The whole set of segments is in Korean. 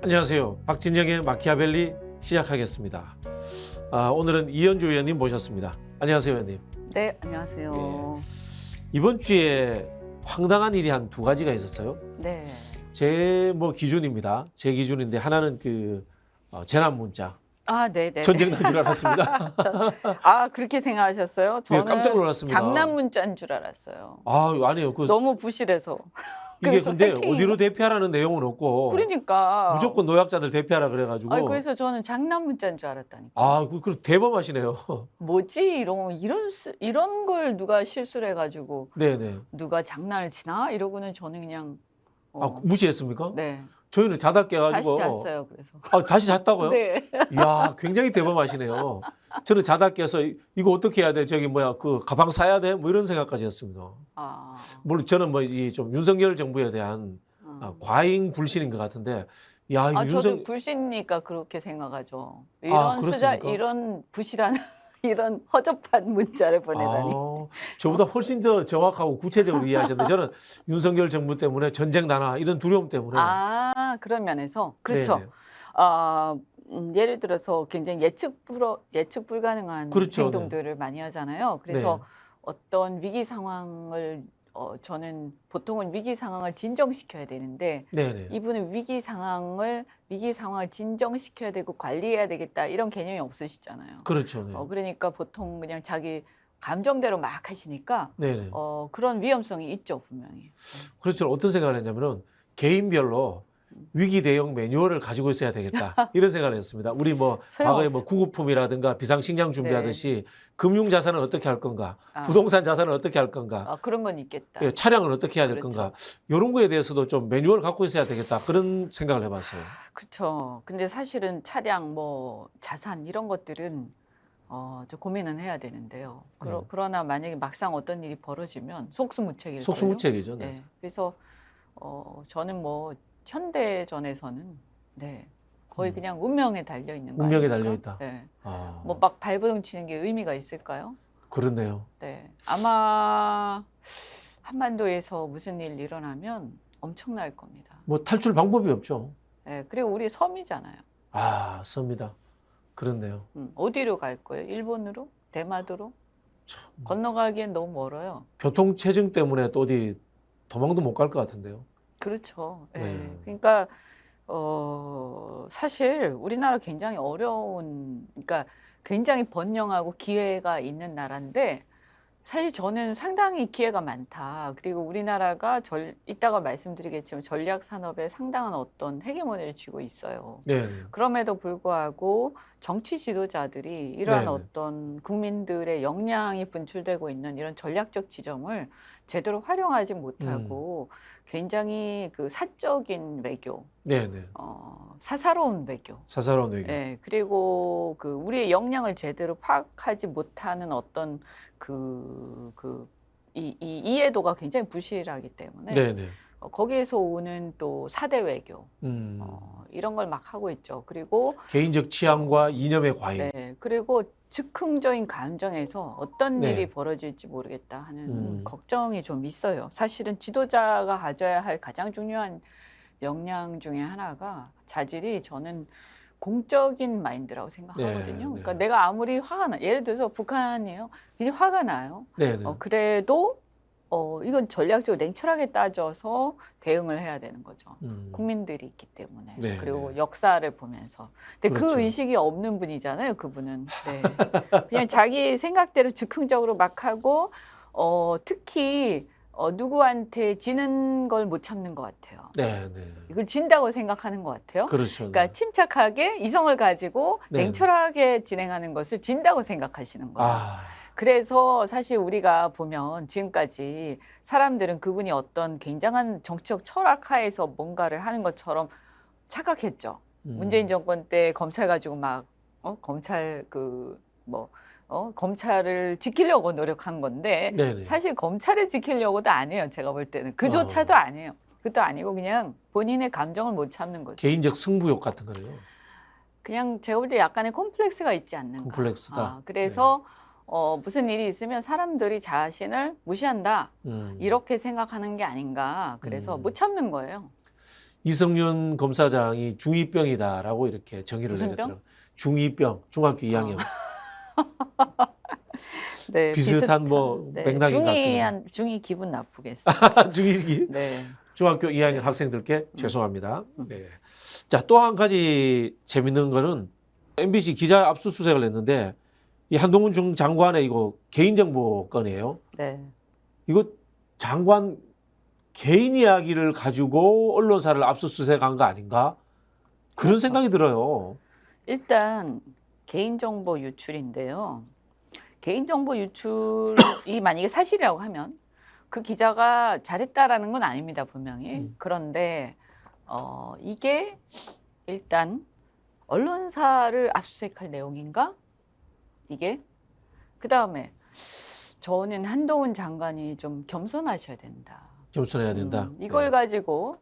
안녕하세요. 박진영의 마키아벨리 시작하겠습니다. 오늘은 이현주 의원님 모셨습니다. 안녕하세요, 의원님. 네, 안녕하세요. 이번 주에 황당한 일이 한 두 가지가 있었어요. 네. 제 기준입니다. 제 기준인데 하나는 재난 문자. 아, 네네. 전쟁 난 줄 알았습니다. 그렇게 생각하셨어요? 예, 저는 깜짝 놀랐습니다. 장난 문자인 줄 알았어요. 아니에요. 너무 부실해서. 이게 그래서 근데 해킹이 어디로 대피하라는 내용은 없고 그러니까. 무조건 노약자들 대피하라 그래가지고. 그래서 저는 장난 문자인 줄 알았다니까. 그 대범하시네요. 뭐지? 이런 걸 누가 실수를 해가지고 네네. 누가 장난을 치나? 이러고는 저는 그냥. 무시했습니까? 네. 저희는 자다 깨가지고. 다시 잤어요. 그래서. 다시 잤다고요? 네. 이야, 굉장히 대범하시네요. 저는 자다 깨서 이거 어떻게 해야 돼? 가방 사야 돼? 이런 생각까지 했습니다. 물론 저는 좀 윤석열 정부에 대한 과잉 불신인 것 같은데, 야, 이거 저도 불신이니까 그렇게 생각하죠. 이런 부실한 이런 허접한 문자를 보내다니. 저보다 훨씬 더 정확하고 구체적으로 이해하셨는데 저는 윤석열 정부 때문에 전쟁 나나 이런 두려움 때문에. 그런 면에서 그렇죠. 예를 들어서 굉장히 예측 불가능한 그렇죠. 행동들을 많이 하잖아요. 그래서 어떤 위기 상황을 저는 보통은 위기 상황을 진정시켜야 되는데 이분은 위기 상황을 진정시켜야 되고 관리해야 되겠다 이런 개념이 없으시잖아요. 그렇죠. 그러니까 보통 그냥 자기 감정대로 막 하시니까 그런 위험성이 있죠, 분명히. 그렇죠. 어떤 생각을 했냐면은 개인별로 위기 대응 매뉴얼을 가지고 있어야 되겠다 이런 생각을 했습니다. 우리 과거에 구급품이라든가 비상식량 준비하듯이 금융 자산은 어떻게 할 건가, 부동산 자산은 어떻게 할 건가, 그런 건 있겠다. 차량은 어떻게 해야 될 건가, 이런 거에 대해서도 좀 매뉴얼 갖고 있어야 되겠다 그런 생각을 해봤어요. 그렇죠. 근데 사실은 차량, 자산 이런 것들은 좀 고민은 해야 되는데요. 그러나 만약에 막상 어떤 일이 벌어지면 속수무책일걸요. 속수무책이죠. 네. 그래서 저는 현대전에서는 거의 그냥 운명에 달려 있는 거예요. 운명에 달려 있다. 네. 막 발버둥 치는 게 의미가 있을까요? 그렇네요. 네. 아마 한반도에서 무슨 일 일어나면 엄청날 겁니다. 탈출 방법이 없죠. 네. 그리고 우리 섬이잖아요. 섬이다. 그렇네요. 어디로 갈 거예요? 일본으로? 대마도로? 건너가기엔 너무 멀어요. 교통체증 때문에 또 어디 도망도 못 갈 것 같은데요. 그렇죠. 그러니까 사실 우리나라 굉장히 그러니까 굉장히 번영하고 기회가 있는 나라인데 사실 저는 상당히 기회가 많다. 그리고 우리나라가 이따가 말씀드리겠지만 전략 산업에 상당한 어떤 헤게모니를 쥐고 있어요. 그럼에도 불구하고 정치 지도자들이 이러한 어떤 국민들의 역량이 분출되고 있는 이런 전략적 지점을 제대로 활용하지 못하고 굉장히 사적인 외교, 사사로운 외교, 그리고 우리의 역량을 제대로 파악하지 못하는 어떤 이 이해도가 굉장히 부실하기 때문에 거기에서 오는 또 사대 외교 이런 걸 막 하고 있죠. 그리고 개인적 취향과 이념의 과잉. 그리고 즉흥적인 감정에서 어떤 일이 벌어질지 모르겠다 하는 걱정이 좀 있어요. 사실은 지도자가 가져야 할 가장 중요한 역량 중에 하나가 자질이 저는 공적인 마인드라고 생각하거든요. 그러니까 내가 아무리 화가 나, 예를 들어서 북한이에요. 굉장히 화가 나요. 그래도 이건 전략적으로 냉철하게 따져서 대응을 해야 되는 거죠. 국민들이 있기 때문에. 그리고 역사를 보면서. 근데 그 의식이 없는 분이잖아요, 그분은. 그냥 자기 생각대로 즉흥적으로 막 하고 특히 누구한테 지는 걸 못 참는 것 같아요. 이걸 진다고 생각하는 것 같아요. 그러니까 침착하게 이성을 가지고 냉철하게 진행하는 것을 진다고 생각하시는 거예요. 그래서 사실 우리가 보면 지금까지 사람들은 그분이 어떤 굉장한 정치적 철학 하에서 뭔가를 하는 것처럼 착각했죠. 문재인 정권 때 검찰 가지고 막 검찰을 지키려고 노력한 건데 사실 검찰을 지키려고도 안 해요. 제가 볼 때는 그조차도 안 해요. 그것도 아니고 그냥 본인의 감정을 못 참는 거죠. 개인적 승부욕 같은 거네요. 그냥 제가 볼 때 약간의 콤플렉스가 있지 않는가. 콤플렉스다. 그래서 무슨 일이 있으면 사람들이 자신을 무시한다. 이렇게 생각하는 게 아닌가. 그래서 못 참는 거예요. 이성윤 검사장이 중2병이다라고 이렇게 정의를 무슨 내렸더라고요. 중2병, 중학교 2학년. 네, 비슷한 뭐 맥락인 것 같습니다. 중2 기분 나쁘겠어. 중2, 네. 중학교 2학년 학생들께 죄송합니다. 네. 자, 또 한 가지 재밌는 거는 MBC 기자 압수수색을 했는데 이 한동훈 중 장관의 이거 개인정보 건이에요. 네. 이거 장관 개인 이야기를 가지고 언론사를 압수수색한 거 아닌가? 그런 생각이 들어요. 일단 개인정보 유출인데요. 개인정보 유출이 만약에 사실이라고 하면 그 기자가 잘했다라는 건 아닙니다, 분명히. 그런데 이게 일단 언론사를 압수수색할 내용인가? 이게 그다음에 저는 한동훈 장관이 좀 겸손하셔야 된다. 겸손해야 된다. 이걸 가지고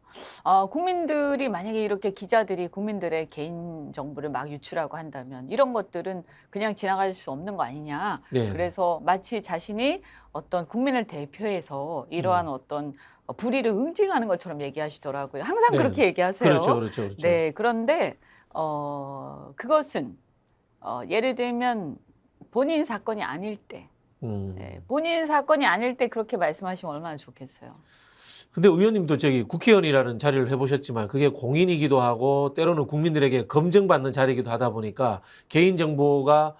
국민들이 만약에 이렇게 기자들이 국민들의 개인 정보를 막 유출하고 한다면 이런 것들은 그냥 지나갈 수 없는 거 아니냐. 네. 그래서 마치 자신이 어떤 국민을 대표해서 이러한 어떤 불의를 응징하는 것처럼 얘기하시더라고요. 항상 네. 그렇게 얘기하세요. 그렇죠, 그렇죠, 그렇죠. 네, 그런데 그것은 예를 들면 본인 사건이 아닐 때, 네, 본인 사건이 아닐 때 그렇게 말씀하시면 얼마나 좋겠어요. 근데 의원님도 저기 국회의원이라는 자리를 해보셨지만 그게 공인이기도 하고 때로는 국민들에게 검증받는 자리이기도 하다 보니까 개인정보가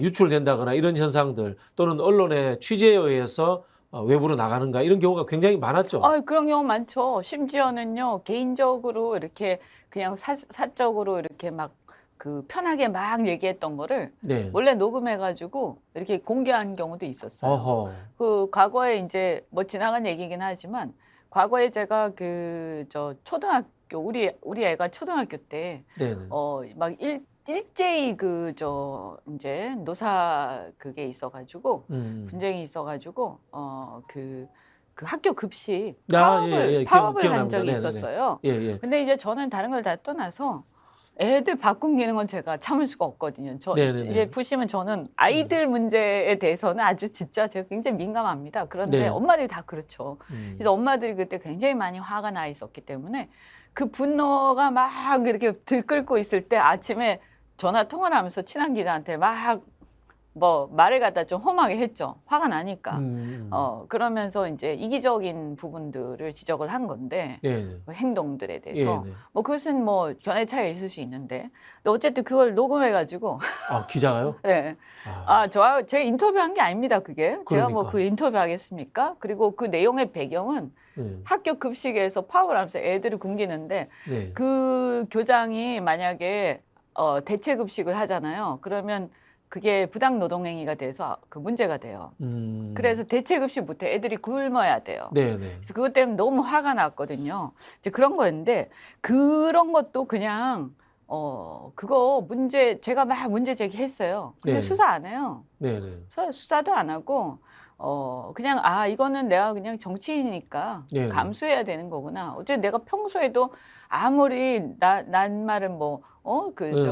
유출된다거나 이런 현상들 또는 언론의 취재에 의해서 외부로 나가는가 이런 경우가 굉장히 많았죠. 그런 경우 많죠. 심지어는요, 개인적으로 이렇게 그냥 사적으로 이렇게 막 그 편하게 막 얘기했던 거를 네. 원래 녹음해가지고 이렇게 공개한 경우도 있었어요. 어허. 그 과거에 이제 뭐 지나간 얘기긴 하지만 과거에 제가 그 초등학교 우리 애가 초등학교 때 네네. 막 일제히 이제 노사 그게 있어가지고 분쟁이 있어가가지고 그 학교 급식 파업을 한 적이 있었어요. 예, 예. 근데 이제 저는 다른 걸 다 떠나서 애들 바꾸기는 건 제가 참을 수가 없거든요. 이제 보시면 저는 아이들 문제에 대해서는 아주 진짜 제가 굉장히 민감합니다. 그런데 네. 엄마들이 다 그렇죠. 그래서 엄마들이 그때 굉장히 많이 화가 나 있었기 때문에 그 분노가 막 이렇게 들끓고 있을 때 아침에 전화 통화를 하면서 친한 기자한테 막 뭐 말을 갖다 좀 험하게 했죠. 화가 나니까. 그러면서 이제 이기적인 부분들을 지적을 한 건데 그 행동들에 대해서 뭐 그것은 뭐 견해 차이가 있을 수 있는데 근데 어쨌든 그걸 녹음해가지고 기자가요? 네. 제가 인터뷰한 게 아닙니다. 그게 제가 뭐 그 인터뷰 하겠습니까? 그리고 그 내용의 배경은 학교 급식에서 파업을 하면서 애들을 굶기는데 그 교장이 만약에 대체 급식을 하잖아요. 그러면 그게 부당 노동행위가 돼서 그 문제가 돼요. 그래서 대체 급식 못해 애들이 굶어야 돼요. 그래서 그것 때문에 너무 화가 났거든요. 이제 그런 거였는데 그런 것도 그냥 그거 제가 막 문제 제기했어요. 근데 수사 안 해요. 수사도 안 하고 그냥 이거는 내가 그냥 정치인이니까 감수해야 되는 거구나. 어쨌든 내가 평소에도 아무리 난 말은 뭐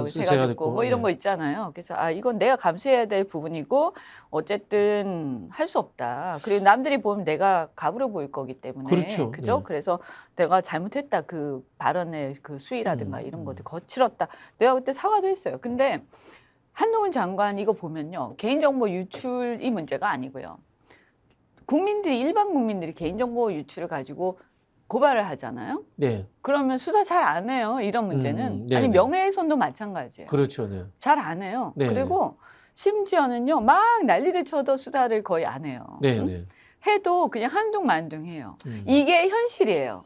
새가 듣고 뭐 이런 거 있잖아요. 그래서 이건 내가 감수해야 될 부분이고 어쨌든 할 수 없다. 그리고 남들이 보면 내가 갑으로 보일 거기 때문에 그렇죠. 그죠? 그래서 내가 잘못했다. 그 발언의 그 수위라든가 이런 것들 거칠었다. 내가 그때 사과도 했어요. 근데 한동훈 장관 이거 보면요. 개인정보 유출이 문제가 아니고요. 일반 국민들이 개인정보 유출을 가지고 고발을 하잖아요. 그러면 수사 잘 안 해요. 이런 문제는. 아니 명예훼손도 마찬가지예요. 그렇죠. 잘 안 해요. 그리고 심지어는요. 막 난리를 쳐도 수사를 거의 안 해요. 해도 그냥 한둥만둥해요. 이게 현실이에요.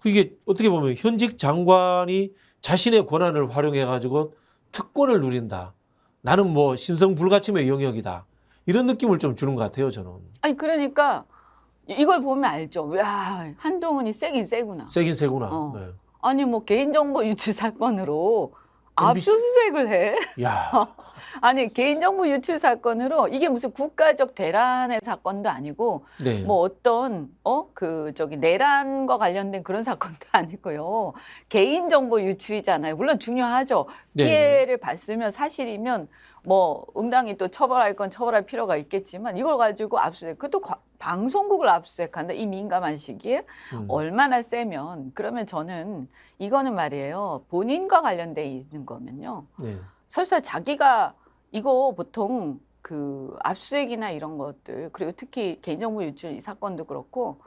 이게 어떻게 보면 현직 장관이 자신의 권한을 활용해 가지고 특권을 누린다. 나는 뭐 신성불가침의 영역이다. 이런 느낌을 좀 주는 것 같아요, 저는. 아니 그러니까 이걸 보면 알죠. 야, 한동훈이 세긴 세구나. 세긴 세구나. 아니 뭐 개인정보 유출 사건으로 압수수색을 해. 야. 아니 개인정보 유출 사건으로 이게 무슨 국가적 대란의 사건도 아니고 뭐 어떤 내란과 관련된 그런 사건도 아니고요. 개인정보 유출이잖아요. 물론 중요하죠. 피해를 봤으면 사실이면 뭐 응당이 또 처벌할 건 처벌할 필요가 있겠지만 이걸 가지고 압수수색, 그것도 방송국을 압수수색한다 이 민감한 시기에 얼마나 세면, 그러면 저는 이거는 말이에요, 본인과 관련돼 있는 거면요. 네. 설사 자기가 이거 보통 그 압수수색이나 이런 것들, 그리고 특히 개인정보 유출 이 사건도 그렇고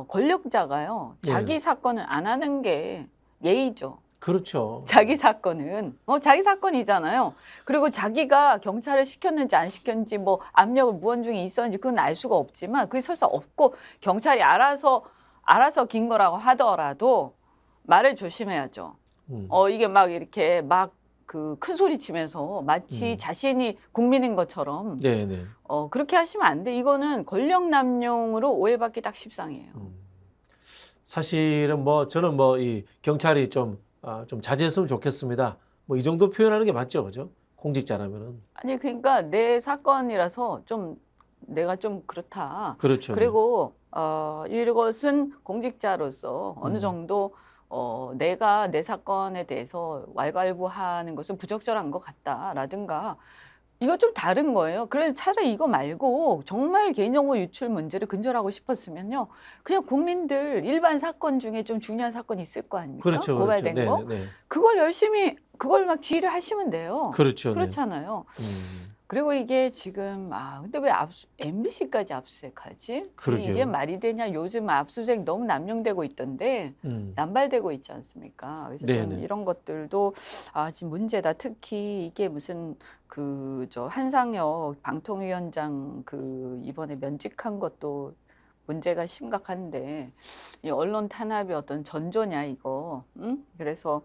권력자가요 자기 네. 사건은 안 하는 게 예의죠. 그렇죠. 자기 사건은 자기 사건이잖아요. 그리고 자기가 경찰을 시켰는지 안 시켰는지 뭐 압력을 무언 중에 있었는지 그건 알 수가 없지만, 그게 설사 없고 경찰이 알아서 긴 거라고 하더라도 말을 조심해야죠. 이게 막 이렇게 막 그 큰 소리 치면서 마치 자신이 국민인 것처럼 네네. 그렇게 하시면 안 돼. 이거는 권력 남용으로 오해받기 딱 십상이에요. 사실은 뭐 저는 뭐 이 경찰이 좀 자제했으면 좋겠습니다. 뭐 이 정도 표현하는 게 맞죠, 그죠? 공직자라면은. 아니 그러니까 내 사건이라서 좀 내가 좀 그렇다. 그렇죠. 그리고 이것은 공직자로서 어느 정도 내가 내 사건에 대해서 왈가왈부하는 것은 부적절한 것 같다라든가, 이거 좀 다른 거예요. 그래서 차라리 이거 말고 정말 개인정보 유출 문제를 근절하고 싶었으면요, 그냥 국민들 일반 사건 중에 좀 중요한 사건이 있을 거 아닙니까? 그렇죠, 고발된 그렇죠. 거. 네. 그걸 열심히 그걸 막 지휘를 하시면 돼요. 그렇죠. 그렇잖아요. 그리고 이게 지금 근데 왜 MBC까지 압수수색하지? 그러게요. 이게 말이 되냐? 요즘 압수수색 너무 남용되고 있던데 남발되고 있지 않습니까? 그래서 좀 이런 것들도 지금 문제다. 특히 이게 무슨 한상혁 방통위원장 이번에 면직한 것도 문제가 심각한데, 이 언론 탄압이 어떤 전조냐 이거. 그래서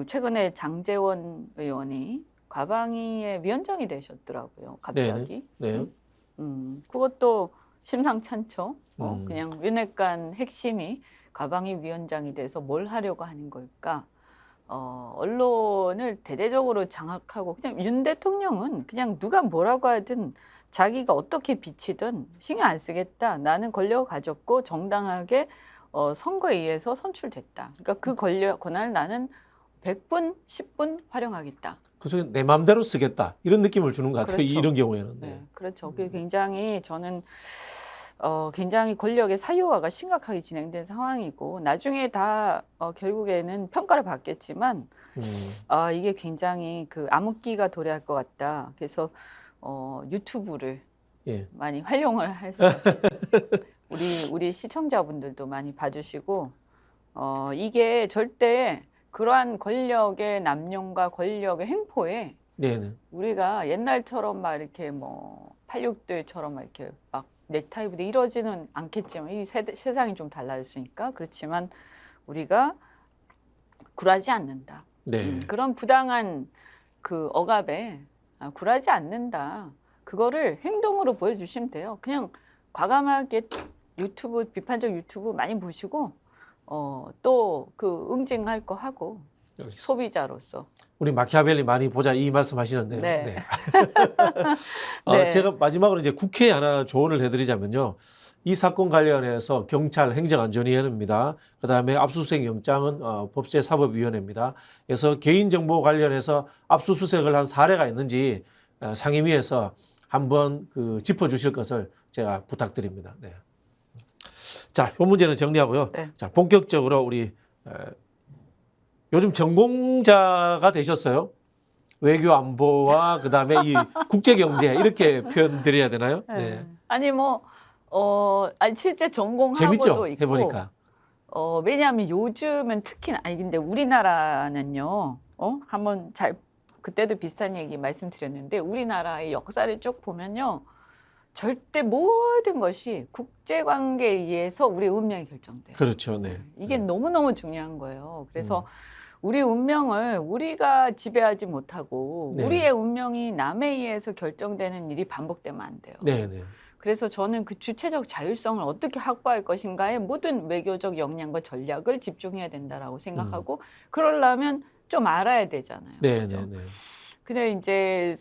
최근에 장제원 의원이 과방위의 위원장이 되셨더라고요. 갑자기. 네. 그것도 심상찮죠. 그냥 윤핵관 핵심이 과방위 위원장이 돼서 뭘 하려고 하는 걸까? 언론을 대대적으로 장악하고, 그냥 윤 대통령은 그냥 누가 뭐라고 하든 자기가 어떻게 비치든 신경 안 쓰겠다. 나는 권력을 가졌고 정당하게 선거에 의해서 선출됐다. 그러니까 그 권한을 나는 100분, 10분 활용하겠다. 그 속에 내 마음대로 쓰겠다. 이런 느낌을 주는 것 같아요. 그렇죠. 이런 경우에는. 네, 그렇죠. 그게 굉장히 저는 굉장히 권력의 사유화가 심각하게 진행된 상황이고, 나중에 다 결국에는 평가를 받겠지만 이게 굉장히 암흑기가 도래할 것 같다. 그래서 유튜브를 많이 활용을 해서 우리 시청자분들도 많이 봐주시고, 이게 절대 그러한 권력의 남용과 권력의 횡포에 우리가 옛날처럼 막 이렇게 뭐 86들처럼 막 이렇게 막 넥타이 부대 이러지는 않겠지만, 이 세상이 좀 달라졌으니까. 그렇지만 우리가 굴하지 않는다. 그런 부당한 억압에 굴하지 않는다. 그거를 행동으로 보여주시면 돼요. 그냥 과감하게 비판적 유튜브 많이 보시고 또 응징할 거 하고, 소비자로서. 우리 마키아벨리 많이 보자 이 말씀하시는데요. 네. 제가 마지막으로 이제 국회에 하나 조언을 해드리자면요. 이 사건 관련해서 경찰 행정안전위원회입니다. 그다음에 압수수색 영장은 법제사법위원회입니다. 그래서 개인정보 관련해서 압수수색을 한 사례가 있는지 상임위에서 한번 짚어주실 것을 제가 부탁드립니다. 네. 자, 이 문제는 정리하고요. 자, 본격적으로 우리 요즘 전공자가 되셨어요. 외교 안보와 그다음에 이 국제 경제 이렇게 표현드려야 되나요? 네. 아니 실제 전공하고도 재밌죠? 있고. 해보니까. 왜냐하면 요즘은 특히나 근데 우리나라는요. 한번 그때도 비슷한 얘기 말씀드렸는데, 우리나라의 역사를 쭉 보면요, 절대 모든 것이 국제관계에 의해서 우리의 운명이 결정돼요. 그렇죠. 네. 이게 너무너무 중요한 거예요. 그래서 우리 운명을 우리가 지배하지 못하고 우리의 운명이 남에 의해서 결정되는 일이 반복되면 안 돼요. 그래서 저는 주체적 자율성을 어떻게 확보할 것인가에 모든 외교적 역량과 전략을 집중해야 된다라고 생각하고, 그러려면 좀 알아야 되잖아요. 그렇죠? 근데 이제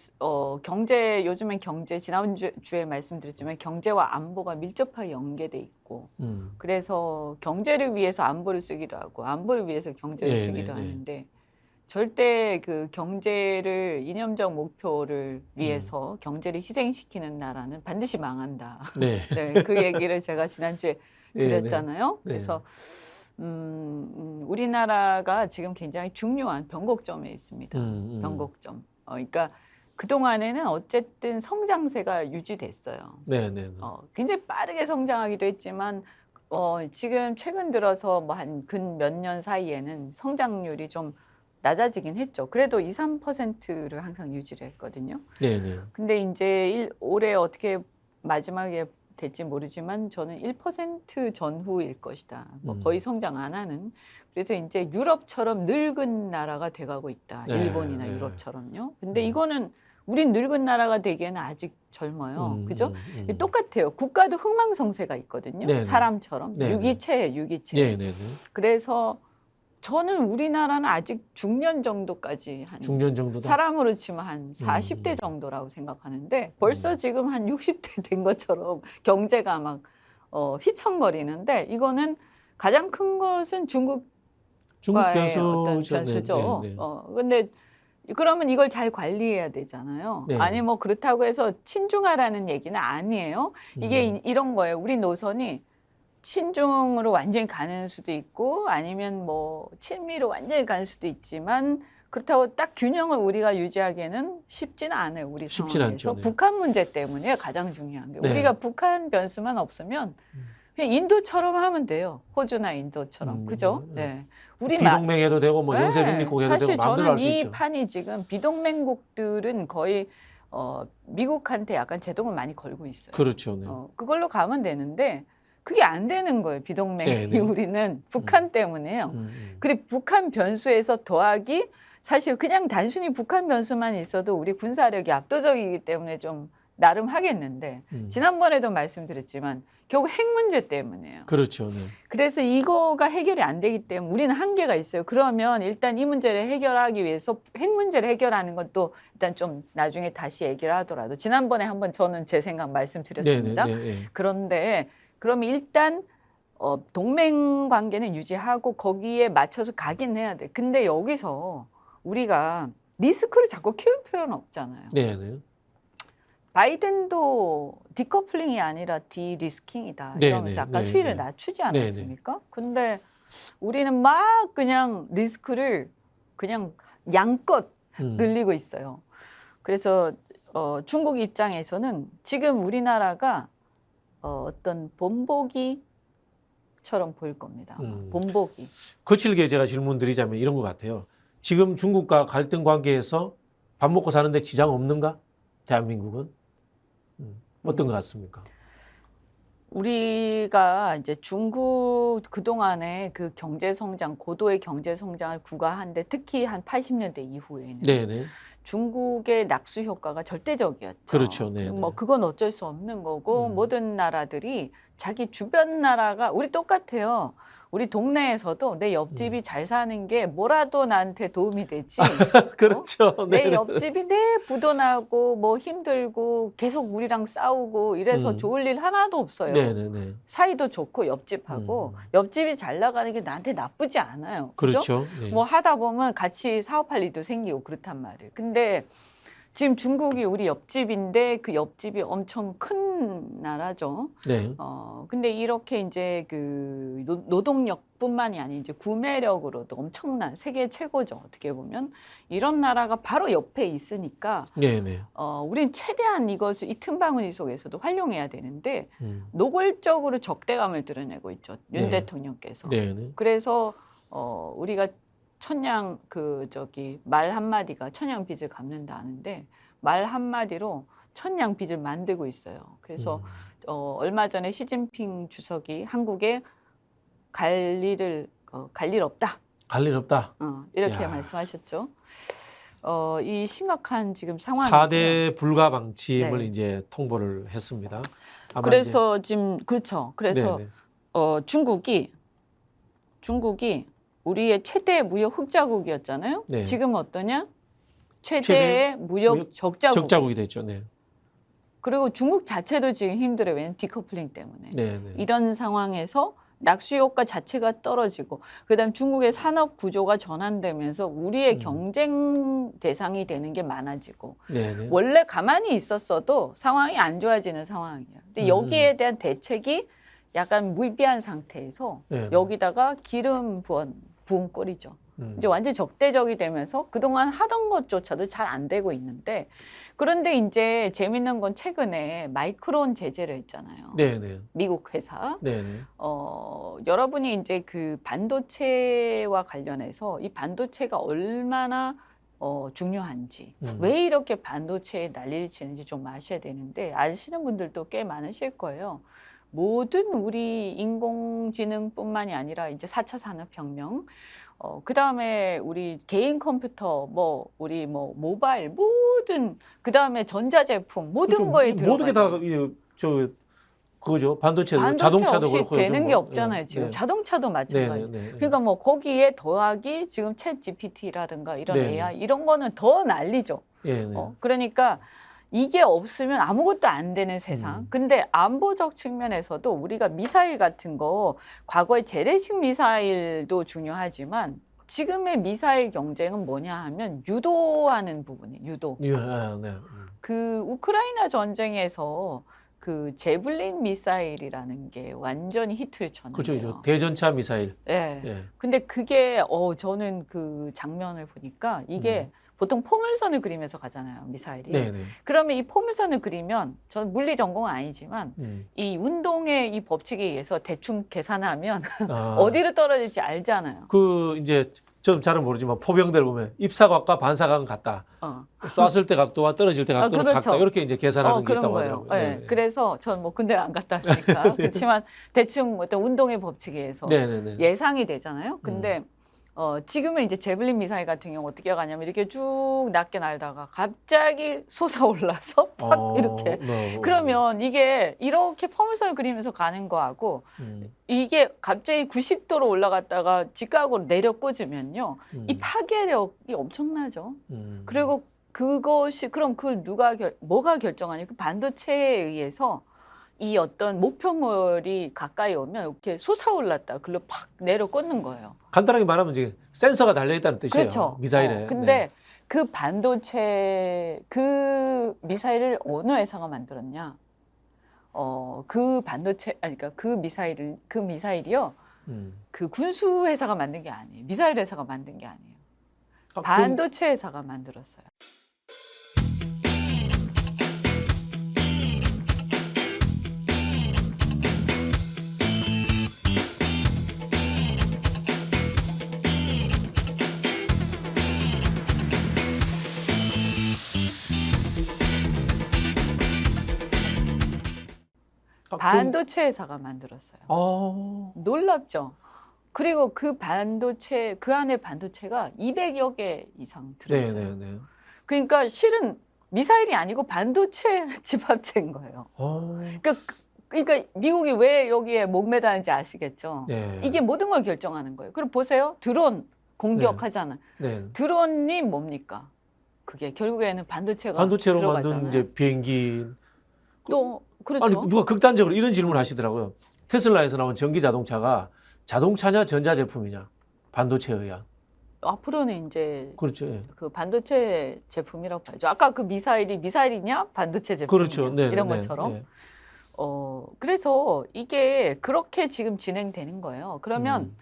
요즘엔 경제, 지난주에 말씀드렸지만 경제와 안보가 밀접하게 연계돼 있고, 그래서 경제를 위해서 안보를 쓰기도 하고 안보를 위해서 경제를 쓰기도 하는데, 절대 그 경제를 이념적 목표를 위해서 경제를 희생시키는 나라는 반드시 망한다. 네. 네, 그 얘기를 제가 지난주에 네, 드렸잖아요. 네. 그래서 우리나라가 지금 굉장히 중요한 변곡점에 있습니다. 변곡점. 그러니까 그동안에는 어쨌든 성장세가 유지됐어요. 네, 네. 굉장히 빠르게 성장하기도 했지만 지금 최근 들어서 뭐 한 근 몇 년 사이에는 성장률이 좀 낮아지긴 했죠. 그래도 2, 3%를 항상 유지를 했거든요. 네, 네. 근데 이제 올해 어떻게 마지막에 될지 모르지만 저는 1% 전후일 것이다. 뭐 거의 성장 안 하는. 그래서 이제 유럽처럼 늙은 나라가 돼가고 있다. 네, 일본이나 네. 유럽처럼요. 근데 이거는 우린 늙은 나라가 되기에는 아직 젊어요. 그죠? 똑같아요. 국가도 흥망성쇠가 있거든요. 네, 네. 사람처럼. 네, 네. 유기체예요, 유기체. 네, 네, 네. 그래서 저는 우리나라는 아직 중년 정도까지 한 중년 정도다. 사람으로 치면 한 40대 정도라고 생각하는데 벌써 지금 한 60대 된 것처럼 경제가 막 휘청거리는데 이거는 가장 큰 것은 중국 중국과의 변수 어떤 변수죠. 네, 네. 근데 그러면 이걸 잘 관리해야 되잖아요. 네. 아니 뭐 그렇다고 해서 친중하라는 얘기는 아니에요. 이게 이런 거예요. 우리 노선이 친중으로 완전히 가는 수도 있고 아니면 뭐 친미로 완전히 가는 수도 있지만 그렇다고 딱 균형을 우리가 유지하기에는 쉽지는 않아요. 우리 쉽진 상황에서. 않죠. 네. 북한 문제 때문에 가장 중요한 게 네. 우리가 북한 변수만 없으면 그냥 인도처럼 하면 돼요. 호주나 인도처럼. 그죠? 네. 우리 비동맹해도 되고 뭐 영세 중립국해도 되고 사실 마음대로 할 수 저는 이 있죠. 판이 지금 비동맹국들은 거의 미국한테 약간 제동을 많이 걸고 있어요. 그렇죠. 네. 그걸로 가면 되는데 그게 안 되는 거예요. 비동맹이 네, 네. 우리는 북한 때문에요. 그리고 북한 변수에서 더하기 사실 그냥 단순히 북한 변수만 있어도 우리 군사력이 압도적이기 때문에 좀 나름 하겠는데 지난번에도 말씀드렸지만 결국 핵 문제 때문에요. 그렇죠. 네. 그래서 이거가 해결이 안 되기 때문에 우리는 한계가 있어요. 그러면 일단 이 문제를 해결하기 위해서 핵 문제를 해결하는 것도 일단 좀 나중에 다시 얘기를 하더라도 지난번에 한번 저는 제 생각 말씀드렸습니다. 네, 네, 네. 그런데 그러면 일단 동맹 관계는 유지하고 거기에 맞춰서 가긴 해야 돼. 근데 여기서 우리가 리스크를 자꾸 키울 필요는 없잖아요. 네, 네. 바이든도 디커플링이 아니라 디리스킹이다. 네, 이러면서 네, 아까 네, 수위를 네. 낮추지 않았습니까? 근데 우리는 막 그냥 리스크를 그냥 양껏 늘리고 있어요. 그래서 중국 입장에서는 지금 우리나라가 어떤 본보기처럼 보일 겁니다. 본보기. 거칠게 제가 질문 드리자면 이런 것 같아요. 지금 중국과 갈등 관계에서 밥 먹고 사는데 지장 없는가? 대한민국은? 어떤 것 같습니까? 우리가 이제 중국 그동안에 그 경제 성장, 고도의 경제 성장을 구가한데 특히 한 80년대 이후에는 네네. 중국의 낙수 효과가 절대적이었죠. 그렇죠. 네. 뭐 그건 어쩔 수 없는 거고 모든 나라들이 자기 주변 나라가 우리 똑같아요. 우리 동네에서도 내 옆집이 잘 사는 게 뭐라도 나한테 도움이 되지. 그렇죠. 내 네. 옆집이 내 부도나고 뭐 힘들고 계속 우리랑 싸우고 이래서 좋을 일 하나도 없어요. 네네네. 사이도 좋고 옆집하고 옆집이 잘 나가는 게 나한테 나쁘지 않아요. 그죠? 그렇죠. 네. 뭐 하다 보면 같이 사업할 일도 생기고 그렇단 말이에요. 근데 지금 중국이 우리 옆집인데 그 옆집이 엄청 큰 나라죠. 네. 근데 이렇게 이제 그 노동력뿐만이 아닌 이제 구매력으로도 엄청난 세계 최고죠. 어떻게 보면 이런 나라가 바로 옆에 있으니까 네네. 우린 최대한 이것을 이 틈바구니 속에서도 활용해야 되는데 노골적으로 적대감을 드러내고 있죠. 윤 네. 대통령께서. 네네. 그래서 우리가 천냥 말 한마디가 천냥 빚을 갚는다 하는데 말 한마디로 천냥 빚을 만들고 있어요. 그래서 얼마 전에 시진핑 주석이 한국에 갈 일 없다. 갈 일 없다. 이렇게 야. 말씀하셨죠. 이 심각한 지금 상황. 4대 불가 방침을 네. 이제 통보를 했습니다. 아마 그래서 지금 그렇죠. 그래서 네네. 중국이 우리의 최대 무역 흑자국이었잖아요. 네. 지금 어떠냐? 최대의 무역 적자국. 적자국이 됐죠. 네. 그리고 중국 자체도 지금 힘들어요. 왜냐면 디커플링 때문에. 네네. 이런 상황에서 낙수 효과 자체가 떨어지고 그다음 중국의 산업 구조가 전환되면서 우리의 경쟁 대상이 되는 게 많아지고 네네. 원래 가만히 있었어도 상황이 안 좋아지는 상황이에요. 근데 여기에 대한 대책이 약간 무의미한 상태에서 네네. 여기다가 기름 부은 꼴이죠. 이제 완전 적대적이 되면서 그동안 하던 것조차도 잘 안 되고 있는데 그런데 이제 재밌는 건 최근에 마이크론 제재를 했잖아요. 네네. 미국 회사. 네네. 여러분이 이제 그 반도체와 관련해서 이 반도체가 얼마나 중요한지 왜 이렇게 반도체에 난리를 치는지 좀 아셔야 되는데 아시는 분들도 꽤 많으실 거예요. 모든 우리 인공지능뿐만이 아니라 이제 4차 산업혁명 그다음에 우리 개인 컴퓨터 우리 모바일 모든 그다음에 전자제품 모든 그렇죠. 거에 모든 게 들어가죠. 다 저 그거죠. 반도체, 반도체 자동차도 없이 그렇고 되는 요즘 게 뭐. 없잖아요. 지금 네. 자동차도 마찬가지. 네네. 그러니까 뭐 거기에 더하기 지금 챗 GPT라든가 이런 네네. AI 이런 거는 더 난리죠. 예, 네. 그러니까 이게 없으면 아무것도 안 되는 세상. 근데 안보적 측면에서도 우리가 미사일 같은 거 과거에 재래식 미사일도 중요하지만 지금의 미사일 경쟁은 뭐냐 하면 유도하는 부분이에요. 유도. 예, 네. 그 우크라이나 전쟁에서 그 제블린 미사일이라는 게 완전히 히트를 쳤는데요. 그렇죠. 대전차 미사일. 예. 예. 근데 그게 저는 그 장면을 보니까 이게 보통 포물선을 그리면서 가잖아요, 미사일이. 네네. 그러면 이 포물선을 그리면 저는 물리 전공은 아니지만 이 운동의 이 법칙에 의해서 대충 계산하면 어디로 떨어질지 알잖아요. 그 이제 저는 잘은 모르지만 포병들 보면 입사각과 반사각은 같다. 쐈을 때 각도와 떨어질 때 각도는 그렇죠. 같다. 이렇게 이제 계산하는 게 그런 있다고 거예요. 하더라고요. 네. 네. 그래서 전 뭐 군대 안 갔다 왔으니까 그렇지만 대충 어떤 운동의 법칙에 의해서 네네네. 예상이 되잖아요. 근데 지금은 이제 제블린 미사일 같은 경우 어떻게 가냐면 이렇게 쭉 낮게 날다가 갑자기 솟아올라서 팍 이렇게. 그러면 이게 이렇게 포물선을 그리면서 가는 거하고 이게 갑자기 90도로 올라갔다가 직각으로 내려 꽂으면요. 이 파괴력이 엄청나죠. 그리고 그것이 그럼 그걸 뭐가 결정하냐? 그 반도체에 의해서 이 어떤 목표물이 가까이 오면 이렇게 솟아올랐다. 글로 팍 내려 꽂는 거예요. 간단하게 말하면 이제 센서가 달려 있다는 뜻이에요. 그렇죠. 미사일에. 근데 네. 그 반도체 그 미사일을 어느 회사가 만들었냐? 그 반도체 그러니까 그 미사일이요. 그 군수 회사가 만든 게 아니에요. 미사일 회사가 만든 게 아니에요. 반도체 회사가 만들었어요. 반도체 회사가 만들었어요. 놀랍죠? 그리고 그 반도체, 그 안에 반도체가 200여 개 이상 들어있어요. 네네네. 그러니까 실은 미사일이 아니고 반도체 집합체인 거예요. 그러니까 미국이 왜 여기에 목매다는지 아시겠죠? 네. 이게 모든 걸 결정하는 거예요. 그럼 보세요. 드론 공격하잖아요. 네. 드론이 뭡니까? 그게 결국에는 반도체가 반도체로 들어가잖아요. 만든 이제 비행기. 또 그렇죠. 아니 누가 극단적으로 이런 질문을 하시더라고요. 테슬라에서 나온 전기 자동차가 자동차냐 전자제품이냐 반도체에 의한. 앞으로는 이제 그렇죠. 예. 그 반도체 제품이라고 봐야죠. 아까 그 미사일이냐 반도체 제품이냐 그렇죠. 네, 이런 네, 것처럼. 네. 그래서 이게 그렇게 지금 진행되는 거예요. 그러면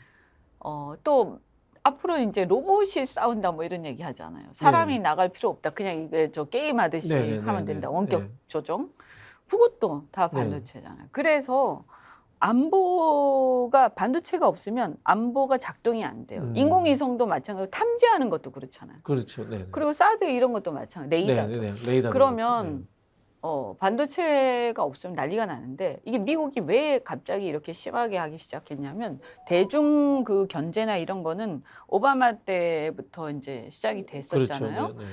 또 앞으로 이제 로봇이 싸운다 뭐 이런 얘기 하잖아요. 사람이 나갈 필요 없다. 그냥 이게 저 게임 하듯이 네, 네, 하면 네, 된다. 네. 원격 네. 조정. 그것도 다 반도체잖아요. 그래서 안보가 반도체가 없으면 안보가 작동이 안 돼요. 인공위성도 마찬가지로 탐지하는 것도 그렇잖아요. 그렇죠. 네. 그리고 사드 이런 것도 마찬가지. 레이더도. 네. 레이더. 그러면 반도체가 없으면 난리가 나는데 이게 미국이 왜 갑자기 이렇게 심하게 하기 시작했냐면 대중 그 견제나 이런 거는 오바마 때부터 이제 시작이 됐었잖아요. 그렇죠. 네.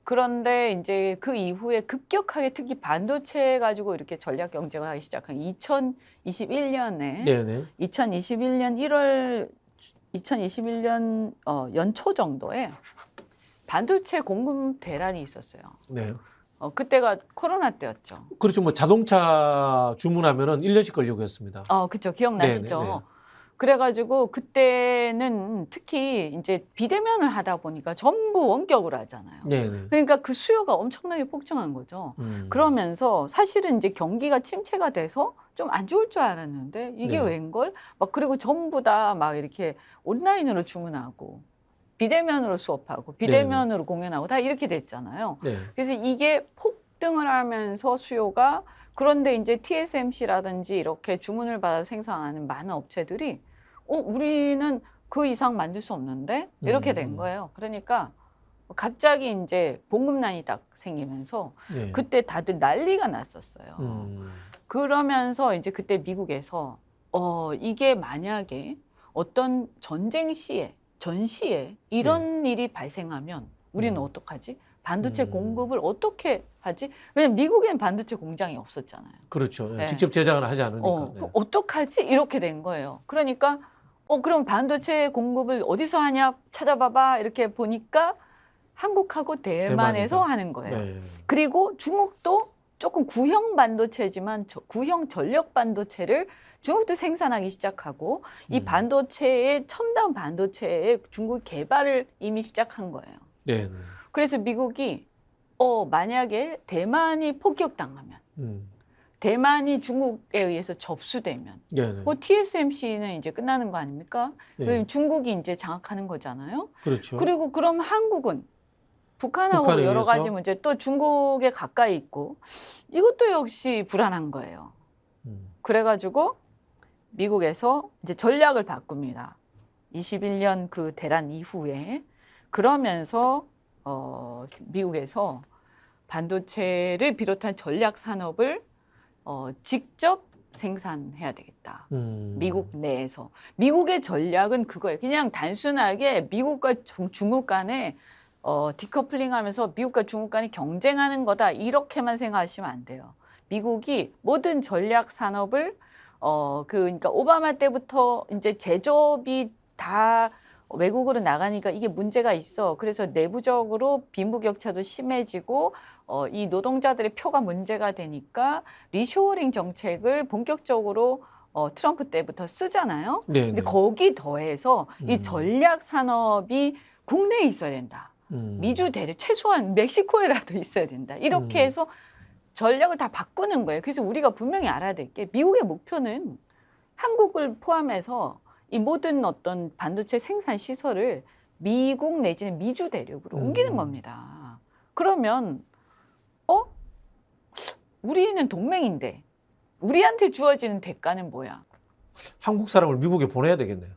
그런데 이제 그 이후에 급격하게 특히 반도체 가지고 이렇게 전략 경쟁을 하기 시작한 2021년에 네. 2021년 연초 정도에 반도체 공급 대란이 있었어요. 네. 그때가 코로나 때였죠. 그렇죠. 뭐 자동차 주문하면은 1년씩 걸리고 했습니다. 그렇죠. 기억나시죠? 네. 그래가지고 그때는 특히 이제 비대면을 하다 보니까 전부 원격으로 하잖아요. 네. 그러니까 그 수요가 엄청나게 폭증한 거죠. 그러면서 사실은 이제 경기가 침체가 돼서 좀 안 좋을 줄 알았는데 이게 네. 웬걸? 막 그리고 전부 다 막 이렇게 온라인으로 주문하고 비대면으로 수업하고 비대면으로 공연하고 다 이렇게 됐잖아요. 네. 그래서 이게 폭등을 하면서 수요가 그런데 이제 TSMC라든지 이렇게 주문을 받아 생산하는 많은 업체들이 우리는 그 이상 만들 수 없는데 이렇게 된 거예요. 그러니까 갑자기 이제 공급난이 딱 생기면서 네. 그때 다들 난리가 났었어요. 그러면서 이제 그때 미국에서 이게 만약에 어떤 전쟁 시에 전시에 이런 일이 발생하면 우리는 어떡하지? 반도체 공급을 어떻게 하지? 왜냐면 미국엔 반도체 공장이 없었잖아요. 그렇죠. 네. 직접 제작을 하지 않으니까. 네. 어떡하지? 이렇게 된 거예요. 그러니까 그럼 반도체 공급을 어디서 하냐 찾아봐봐 이렇게 보니까 한국하고 대만에서 하는 거예요. 네. 그리고 중국도 조금 구형 반도체지만 구형 전력 반도체를 중국도 생산하기 시작하고 이 반도체의 첨단 반도체의 중국 개발을 이미 시작한 거예요. 네. 그래서 미국이 만약에 대만이 폭격당하면 대만이 중국에 의해서 접수되면 네. TSMC는 이제 끝나는 거 아닙니까? 네. 중국이 이제 장악하는 거잖아요. 그렇죠. 그리고 그럼 한국은 북한하고 북한에 여러 의해서? 가지 문제 또 중국에 가까이 있고 이것도 역시 불안한 거예요. 그래가지고 미국에서 이제 전략을 바꿉니다. 21년 그 대란 이후에 그러면서 미국에서 반도체를 비롯한 전략 산업을 직접 생산해야 되겠다. 미국 내에서. 미국의 전략은 그거예요. 그냥 단순하게 미국과 중국 간에 디커플링 하면서 미국과 중국 간에 경쟁하는 거다. 이렇게만 생각하시면 안 돼요. 미국이 모든 전략 산업을 그러니까 오바마 때부터 이제 제조업이 다 외국으로 나가니까 이게 문제가 있어. 그래서 내부적으로 빈부격차도 심해지고 이 노동자들의 표가 문제가 되니까 리쇼어링 정책을 본격적으로 트럼프 때부터 쓰잖아요. 네. 근데 거기 더해서 이 전략 산업이 국내에 있어야 된다. 미주 대륙 최소한 멕시코에라도 있어야 된다. 이렇게 해서 전략을 다 바꾸는 거예요. 그래서 우리가 분명히 알아야 될 게 미국의 목표는 한국을 포함해서 이 모든 어떤 반도체 생산 시설을 미국 내지는 미주 대륙으로 옮기는 겁니다. 그러면 우리는 동맹인데 우리한테 주어지는 대가는 뭐야? 한국 사람을 미국에 보내야 되겠네요.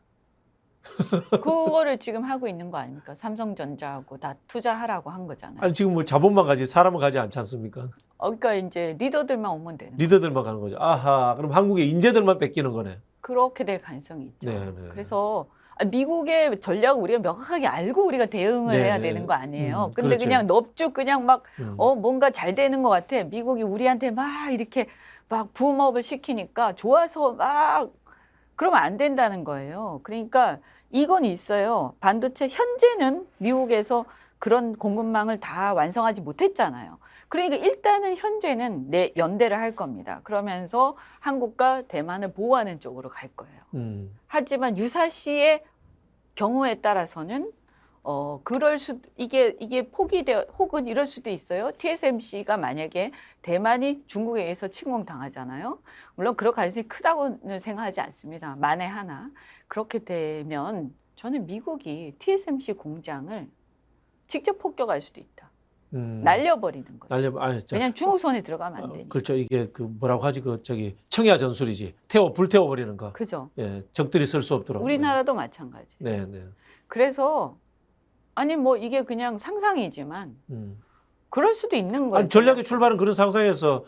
그거를 지금 하고 있는 거 아닙니까? 삼성전자하고 다 투자하라고 한 거잖아요. 아니 지금 뭐 자본만 가지 사람은 가지 않지 않습니까? 그러니까 이제 리더들만 오면 되는. 리더들만 가는 거죠. 아하, 그럼 한국의 인재들만 뺏기는 거네. 그렇게 될 가능성이 있죠. 네. 그래서 미국의 전략을 우리가 명확하게 알고 우리가 대응을 해야 되는 거 아니에요. 근데 그렇죠. 그냥 넙죽 그냥 막 뭔가 잘 되는 것 같아. 미국이 우리한테 막 이렇게 막 붐업을 시키니까 좋아서 막 그러면 안 된다는 거예요. 그러니까 이건 있어요. 반도체 현재는 미국에서 그런 공급망을 다 완성하지 못했잖아요. 그러니까 일단은 현재는 연대를 할 겁니다. 그러면서 한국과 대만을 보호하는 쪽으로 갈 거예요. 하지만 유사시의 경우에 따라서는 이게 포기되어 혹은 이럴 수도 있어요. TSMC가 만약에 대만이 중국에 의해서 침공당하잖아요. 물론 그럴 가능성이 크다고는 생각하지 않습니다. 만에 하나 그렇게 되면 저는 미국이 TSMC 공장을 직접 폭격할 수도 있다. 날려버리는 거죠. 왜냐하면 중국 손에 들어가면 안 되니까. 그렇죠. 이게 그 뭐라고 하지? 청야 전술이지. 불태워 버리는 거. 그죠. 예, 적들이 쓸 수 없도록. 우리나라도 마찬가지. 네. 그래서 아니 뭐 이게 그냥 상상이지만 그럴 수도 있는 거예요. 아니, 전략의 출발은 그런 상상에서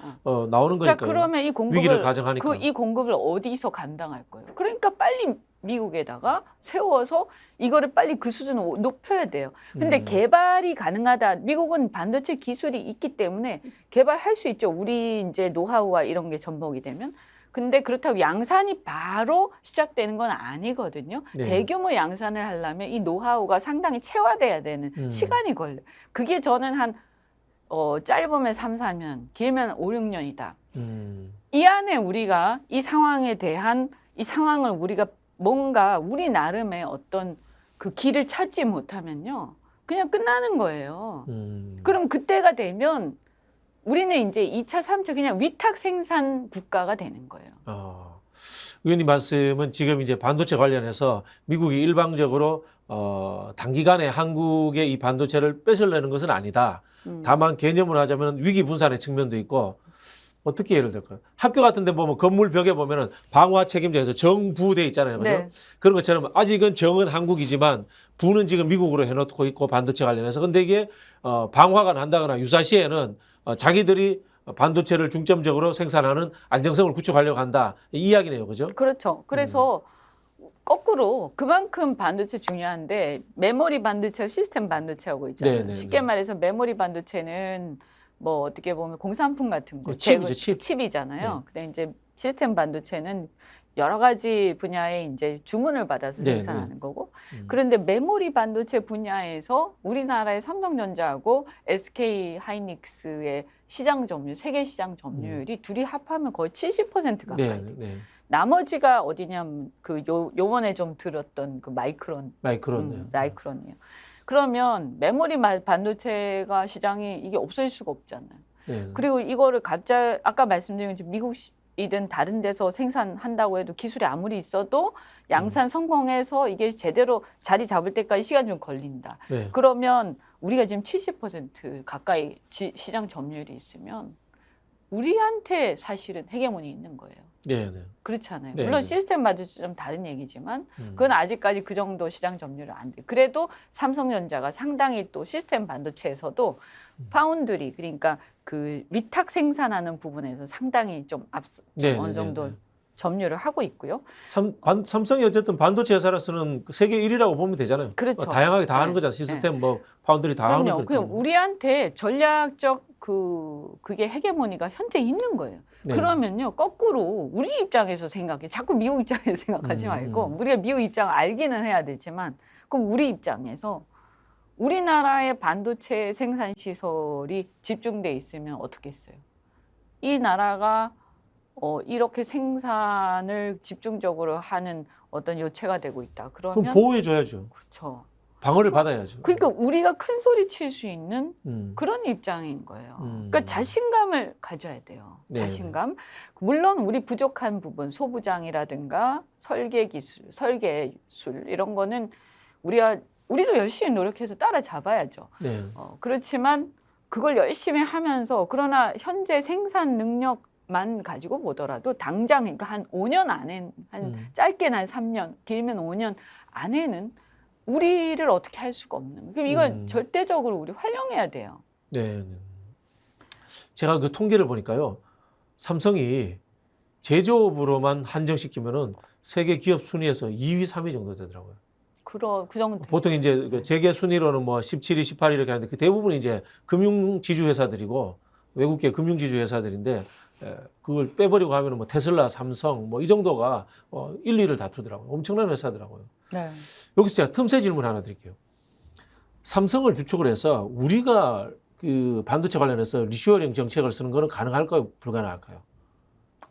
나오는 거니까. 자, 그러면 이 공급을 위기를 가정하니까. 이 공급을 어디서 감당할 거예요? 그러니까 빨리 미국에다가 세워서 이거를 빨리 그 수준을 높여야 돼요. 근데 개발이 가능하다. 미국은 반도체 기술이 있기 때문에 개발할 수 있죠. 우리 이제 노하우와 이런 게 접목이 되면. 근데 그렇다고 양산이 바로 시작되는 건 아니거든요. 네. 대규모 양산을 하려면 이 노하우가 상당히 체화돼야 되는 시간이 걸려요. 그게 저는 한 짧으면 3, 4년, 길면 5, 6년이다. 이 안에 우리가 이 상황에 대한 이 상황을 우리가 뭔가 우리 나름의 어떤 그 길을 찾지 못하면요. 그냥 끝나는 거예요. 그럼 그때가 되면 우리는 이제 2차, 3차 그냥 위탁 생산 국가가 되는 거예요. 의원님 말씀은 지금 이제 반도체 관련해서 미국이 일방적으로 단기간에 한국의 이 반도체를 뺏으려는 것은 아니다. 다만 개념을 하자면 위기 분산의 측면도 있고 어떻게 예를 들까요? 학교 같은 데 보면 건물 벽에 보면은 방화 책임자에서 정부돼 있잖아요. 그죠? 네. 그런 것처럼 아직은 정은 한국이지만 부는 지금 미국으로 해놓고 있고 반도체 관련해서. 근데 이게 방화가 난다거나 유사시에는 자기들이 반도체를 중점적으로 생산하는 안정성을 구축하려고 한다. 이 이야기네요. 그죠? 그렇죠. 그래서 거꾸로 그만큼 반도체 중요한데 메모리 반도체와 시스템 반도체하고 있잖아요. 네네네. 쉽게 말해서 메모리 반도체는 뭐 어떻게 보면 공산품 같은 거, 칩이죠, 칩. 칩이잖아요. 네. 근데 이제 시스템 반도체는 여러 가지 분야에 이제 주문을 받아서 네, 생산하는 거고. 그런데 메모리 반도체 분야에서 우리나라의 삼성전자하고 SK 하이닉스의 시장 점유율, 세계 시장 점유율이 둘이 합하면 거의 70% 가까이 돼요. 네. 나머지가 어디냐면 그 요번에 좀 들었던 그 마이크론. 마이크론이에요. 그러면 메모리 반도체가 시장이 이게 없어질 수가 없잖아요. 네. 그리고 이거를 갑자기 아까 말씀드린 것처럼 미국이든 다른 데서 생산한다고 해도 기술이 아무리 있어도 양산 성공해서 이게 제대로 자리 잡을 때까지 시간 좀 걸린다. 네. 그러면 우리가 지금 70% 가까이 시장 점유율이 있으면 우리한테 사실은 헤게모니 있는 거예요. 네. 그렇잖아요. 네. 물론 시스템 반도체 좀 다른 얘기지만 그건 아직까지 그 정도 시장 점유율은 안 돼요. 그래도 삼성전자가 상당히 또 시스템 반도체에서도 파운드리 그러니까 그 위탁 생산하는 부분에서 상당히 좀 앞서 어느 정도 점유를 하고 있고요. 삼성이 어쨌든 반도체 회사로서는 세계 1위라고 보면 되잖아요. 그렇죠. 다양하게 다 하는 네. 거잖아요. 시스템 뭐 파운드리 다 하는 그럼요. 거죠. 우리한테 전략적 그게 헤게모니가 현재 있는 거예요. 네. 그러면요, 거꾸로 우리 입장에서 생각해. 자꾸 미국 입장에서 생각하지 말고 우리가 미국 입장을 알기는 해야 되지만 그럼 우리 입장에서 우리나라의 반도체 생산 시설이 집중돼 있으면 어떻게 했어요? 이 나라가 이렇게 생산을 집중적으로 하는 어떤 요체가 되고 있다. 그럼 그러면 보호해줘야죠. 그렇죠. 방어를 받아야죠. 그러니까 우리가 큰 소리 칠 수 있는 그런 입장인 거예요. 그러니까 자신감을 가져야 돼요. 네. 자신감. 물론 우리 부족한 부분, 소부장이라든가 설계 기술, 설계술 이런 거는 우리도 열심히 노력해서 따라잡아야죠. 네. 그렇지만 그걸 열심히 하면서 그러나 현재 생산 능력만 가지고 보더라도 당장 그러니까 한 5년 안에 짧게는 한 3년, 길면 5년 안에는 우리를 어떻게 할 수가 없는. 그럼 이걸 절대적으로 우리 활용해야 돼요. 네. 제가 그 통계를 보니까요. 삼성이 제조업으로만 한정시키면은 세계 기업 순위에서 2위, 3위 정도 되더라고요. 그 정도. 보통 이제 재계 순위로는 뭐 17위, 18위 이렇게 하는데 그 대부분이 이제 금융 지주 회사들이고 외국계 금융 지주 회사들인데 그걸 빼버리고 하면은 뭐 테슬라, 삼성 뭐 이 정도가 1, 2위를 다투더라고요. 엄청난 회사더라고요. 네. 여기서 제가 틈새 질문 하나 드릴게요. 삼성을 주축을 해서 우리가 그 반도체 관련해서 리쇼어링 정책을 쓰는 거는 가능할까요? 불가능할까요?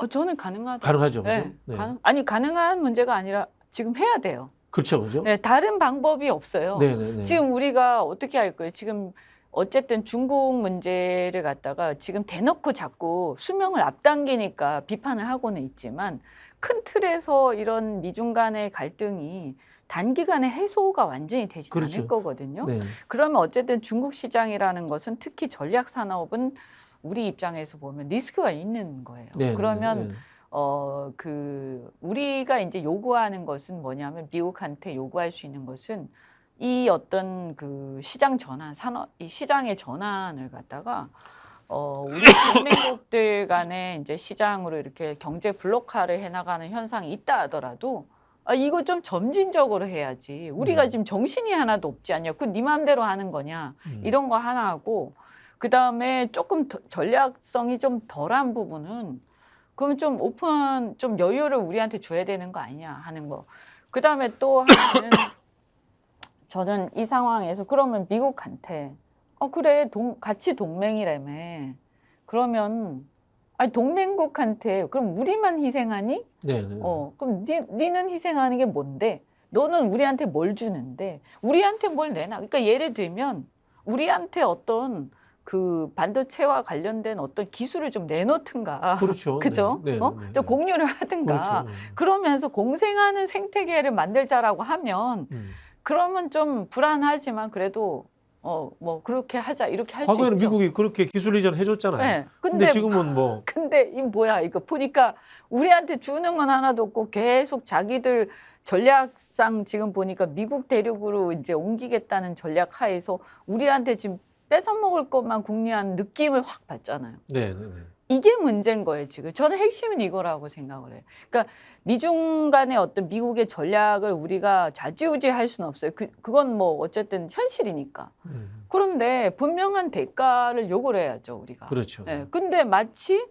저는 가능하다. 가능하죠. 그죠? 네. 네. 가능한 문제가 아니라 지금 해야 돼요. 그렇죠. 그죠? 네, 다른 방법이 없어요. 네네네. 지금 우리가 어떻게 할 거예요? 지금 어쨌든 중국 문제를 갖다가 지금 대놓고 자꾸 수명을 앞당기니까 비판을 하고는 있지만 큰 틀에서 이런 미중 간의 갈등이 단기간에 해소가 완전히 되지 그렇죠. 않을 거거든요. 네. 그러면 어쨌든 중국 시장이라는 것은 특히 전략 산업은 우리 입장에서 보면 리스크가 있는 거예요. 네. 그러면 네. 우리가 이제 요구하는 것은 뭐냐면 미국한테 요구할 수 있는 것은 이 어떤 그 시장 전환, 이 시장의 전환을 갖다가 우리 동맹국들 간에 이제 시장으로 이렇게 경제 블록화를 해나가는 현상이 있다 하더라도 이거 좀 점진적으로 해야지. 우리가 지금 정신이 하나도 없지 않냐. 그 네 마음대로 하는 거냐. 이런 거 하나 하고 그다음에 조금 전략성이 좀 덜한 부분은 그러면 좀 여유를 우리한테 줘야 되는 거 아니냐 하는 거. 그다음에 또 하나는 저는 이 상황에서 그러면 미국한테 그래 같이 동맹이라며 그러면 아니 동맹국한테 그럼 우리만 희생하니? 네, 네. 그럼 니는 희생하는 게 뭔데? 너는 우리한테 뭘 주는데? 우리한테 뭘 내놔? 그러니까 예를 들면 우리한테 어떤 그 반도체와 관련된 어떤 기술을 좀 내놓든가. 그렇죠. 그죠? 네, 네, 네, 좀 네. 공유를 하든가. 그렇죠. 그러면서 공생하는 생태계를 만들자라고 하면 그러면 좀 불안하지만 그래도 뭐 그렇게 하자 이렇게 할 수 과거에는 있죠. 미국이 그렇게 기술 이전 해줬잖아요. 네. 근데 지금은 뭐 근데 이 뭐야 이거 보니까 우리한테 주는 건 하나도 없고 계속 자기들 전략상 지금 보니까 미국 대륙으로 이제 옮기겠다는 전략 하에서 우리한테 지금 뺏어 먹을 것만 궁리한 느낌을 확 받잖아요. 네, 네, 네. 이게 문제인 거예요, 지금. 저는 핵심은 이거라고 생각을 해요. 그러니까 미중 간의 어떤 미국의 전략을 우리가 좌지우지할 수는 없어요. 그건 뭐 어쨌든 현실이니까. 그런데 분명한 대가를 요구를 해야죠, 우리가. 그렇죠. 네, 근데 마치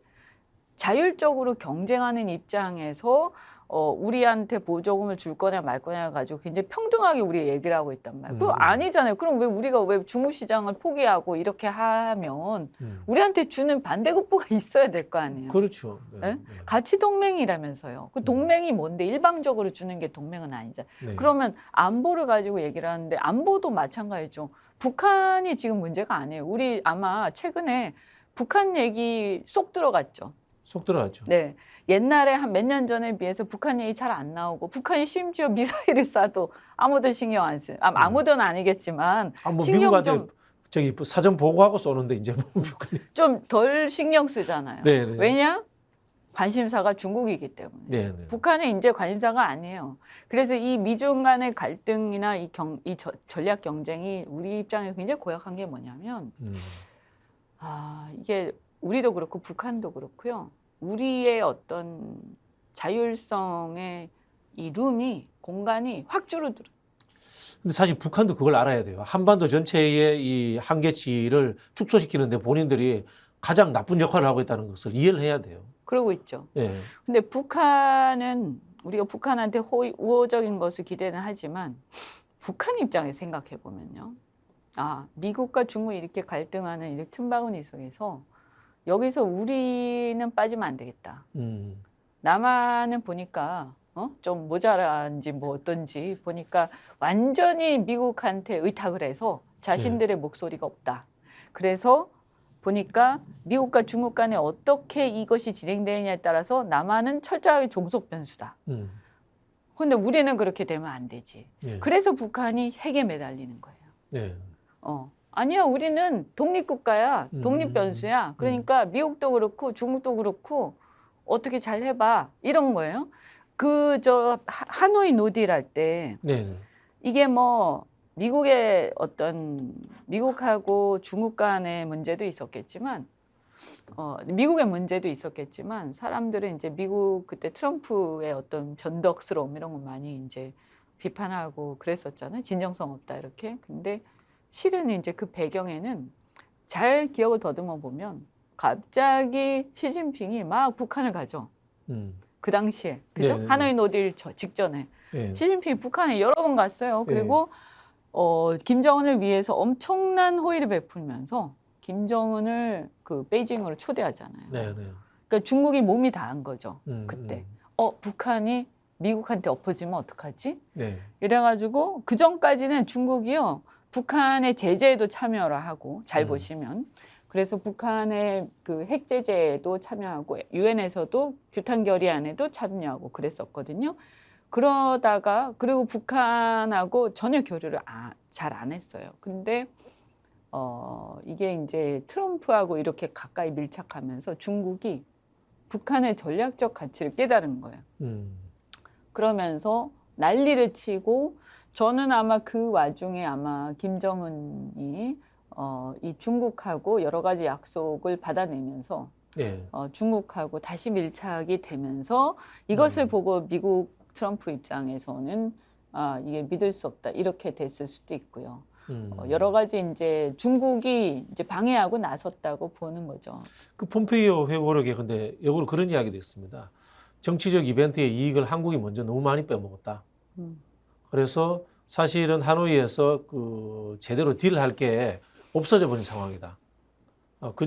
자율적으로 경쟁하는 입장에서 우리한테 보조금을 줄 거냐 말 거냐 가지고 굉장히 평등하게 우리 얘기를 하고 있단 말이에요. 그거 아니잖아요. 그럼 왜 우리가 왜 중국 시장을 포기하고 이렇게 하면 우리한테 주는 반대급부가 있어야 될 거 아니에요. 그렇죠. 네, 네? 네. 가치 동맹이라면서요. 그 동맹이 뭔데 일방적으로 주는 게 동맹은 아니잖아요. 네. 그러면 안보를 가지고 얘기를 하는데 안보도 마찬가지죠. 북한이 지금 문제가 아니에요. 우리 아마 최근에 북한 얘기 쏙 들어갔죠. 속 들어갔죠. 네. 옛날에 한 몇 년 전에 비해서 북한 얘기 잘 안 나오고 북한이 심지어 미사일을 쏴도 아무도 신경 안 써요. 아무도는 아니겠지만 뭐 신경 미국한테 저기 사전 보고하고 쏘는데 이제 뭐 좀 덜 신경 쓰잖아요. 네, 네. 왜냐? 관심사가 중국이기 때문에. 네, 네. 북한은 이제 관심사가 아니에요. 그래서 이 미중 간의 갈등이나 이 전략 경쟁이 우리 입장에서 굉장히 고약한 게 뭐냐면 이게 우리도 그렇고 북한도 그렇고요. 우리의 어떤 자율성의 이 룸이 공간이 확 줄어들어. 근데 사실 북한도 그걸 알아야 돼요. 한반도 전체의 이 한계치를 축소시키는데 본인들이 가장 나쁜 역할을 하고 있다는 것을 이해를 해야 돼요. 그러고 있죠. 예. 근데 북한은 우리가 북한한테 우호적인 것을 기대는 하지만 북한 입장에 생각해 보면요. 미국과 중국이 이렇게 갈등하는 이 틈바구니 속에서 여기서 우리는 빠지면 안 되겠다. 남한은 보니까 좀 모자란지 뭐 어떤지 보니까 완전히 미국한테 의탁을 해서 자신들의 목소리가 없다. 그래서 보니까 미국과 중국 간에 어떻게 이것이 진행되느냐에 따라서 남한은 철저하게 종속 변수다. 그런데 우리는 그렇게 되면 안 되지. 예. 그래서 북한이 핵에 매달리는 거예요. 예. 아니야, 우리는 독립국가야, 독립변수야. 그러니까 미국도 그렇고 중국도 그렇고 어떻게 잘 해봐 이런 거예요. 하노이 노딜 할 때 네. 이게 뭐 미국의 어떤 미국하고 중국 간의 문제도 있었겠지만 미국의 문제도 있었겠지만 사람들은 이제 미국 그때 트럼프의 어떤 변덕스러움 이런 거 많이 이제 비판하고 그랬었잖아요. 진정성 없다 이렇게. 근데 실은 이제 그 배경에는 잘 기억을 더듬어 보면 갑자기 시진핑이 막 북한을 가죠. 그 당시에 그죠? 네. 하노이 노딜 직전에 네. 시진핑이 북한에 여러 번 갔어요. 그리고 김정은을 위해서 엄청난 호의를 베풀면서 김정은을 그 베이징으로 초대하잖아요. 네. 네. 그러니까 중국이 몸이 다한 거죠. 그때 북한이 미국한테 엎어지면 어떡하지? 네. 이래가지고 그 전까지는 중국이요 북한의 제재에도 참여를 하고 잘 보시면 그래서 북한의 그 핵 제재에도 참여하고 유엔에서도 규탄 결의안에도 참여하고 그랬었거든요. 그러다가 그리고 북한하고 전혀 교류를 잘 안 했어요. 근데 이게 이제 트럼프하고 이렇게 가까이 밀착하면서 중국이 북한의 전략적 가치를 깨달은 거예요. 그러면서 난리를 치고 저는 아마 그 와중에 아마 김정은이 이 중국하고 여러 가지 약속을 받아내면서 네. 중국하고 다시 밀착이 되면서 이것을 보고 미국 트럼프 입장에서는 이게 믿을 수 없다 이렇게 됐을 수도 있고요. 여러 가지 이제 중국이 이제 방해하고 나섰다고 보는 거죠. 그 폼페이오 회고록에 근데 역으로 그런 이야기도 있습니다. 정치적 이벤트의 이익을 한국이 먼저 너무 많이 빼먹었다. 그래서 사실은 하노이에서 그 제대로 딜할 게 없어져 버린 상황이다.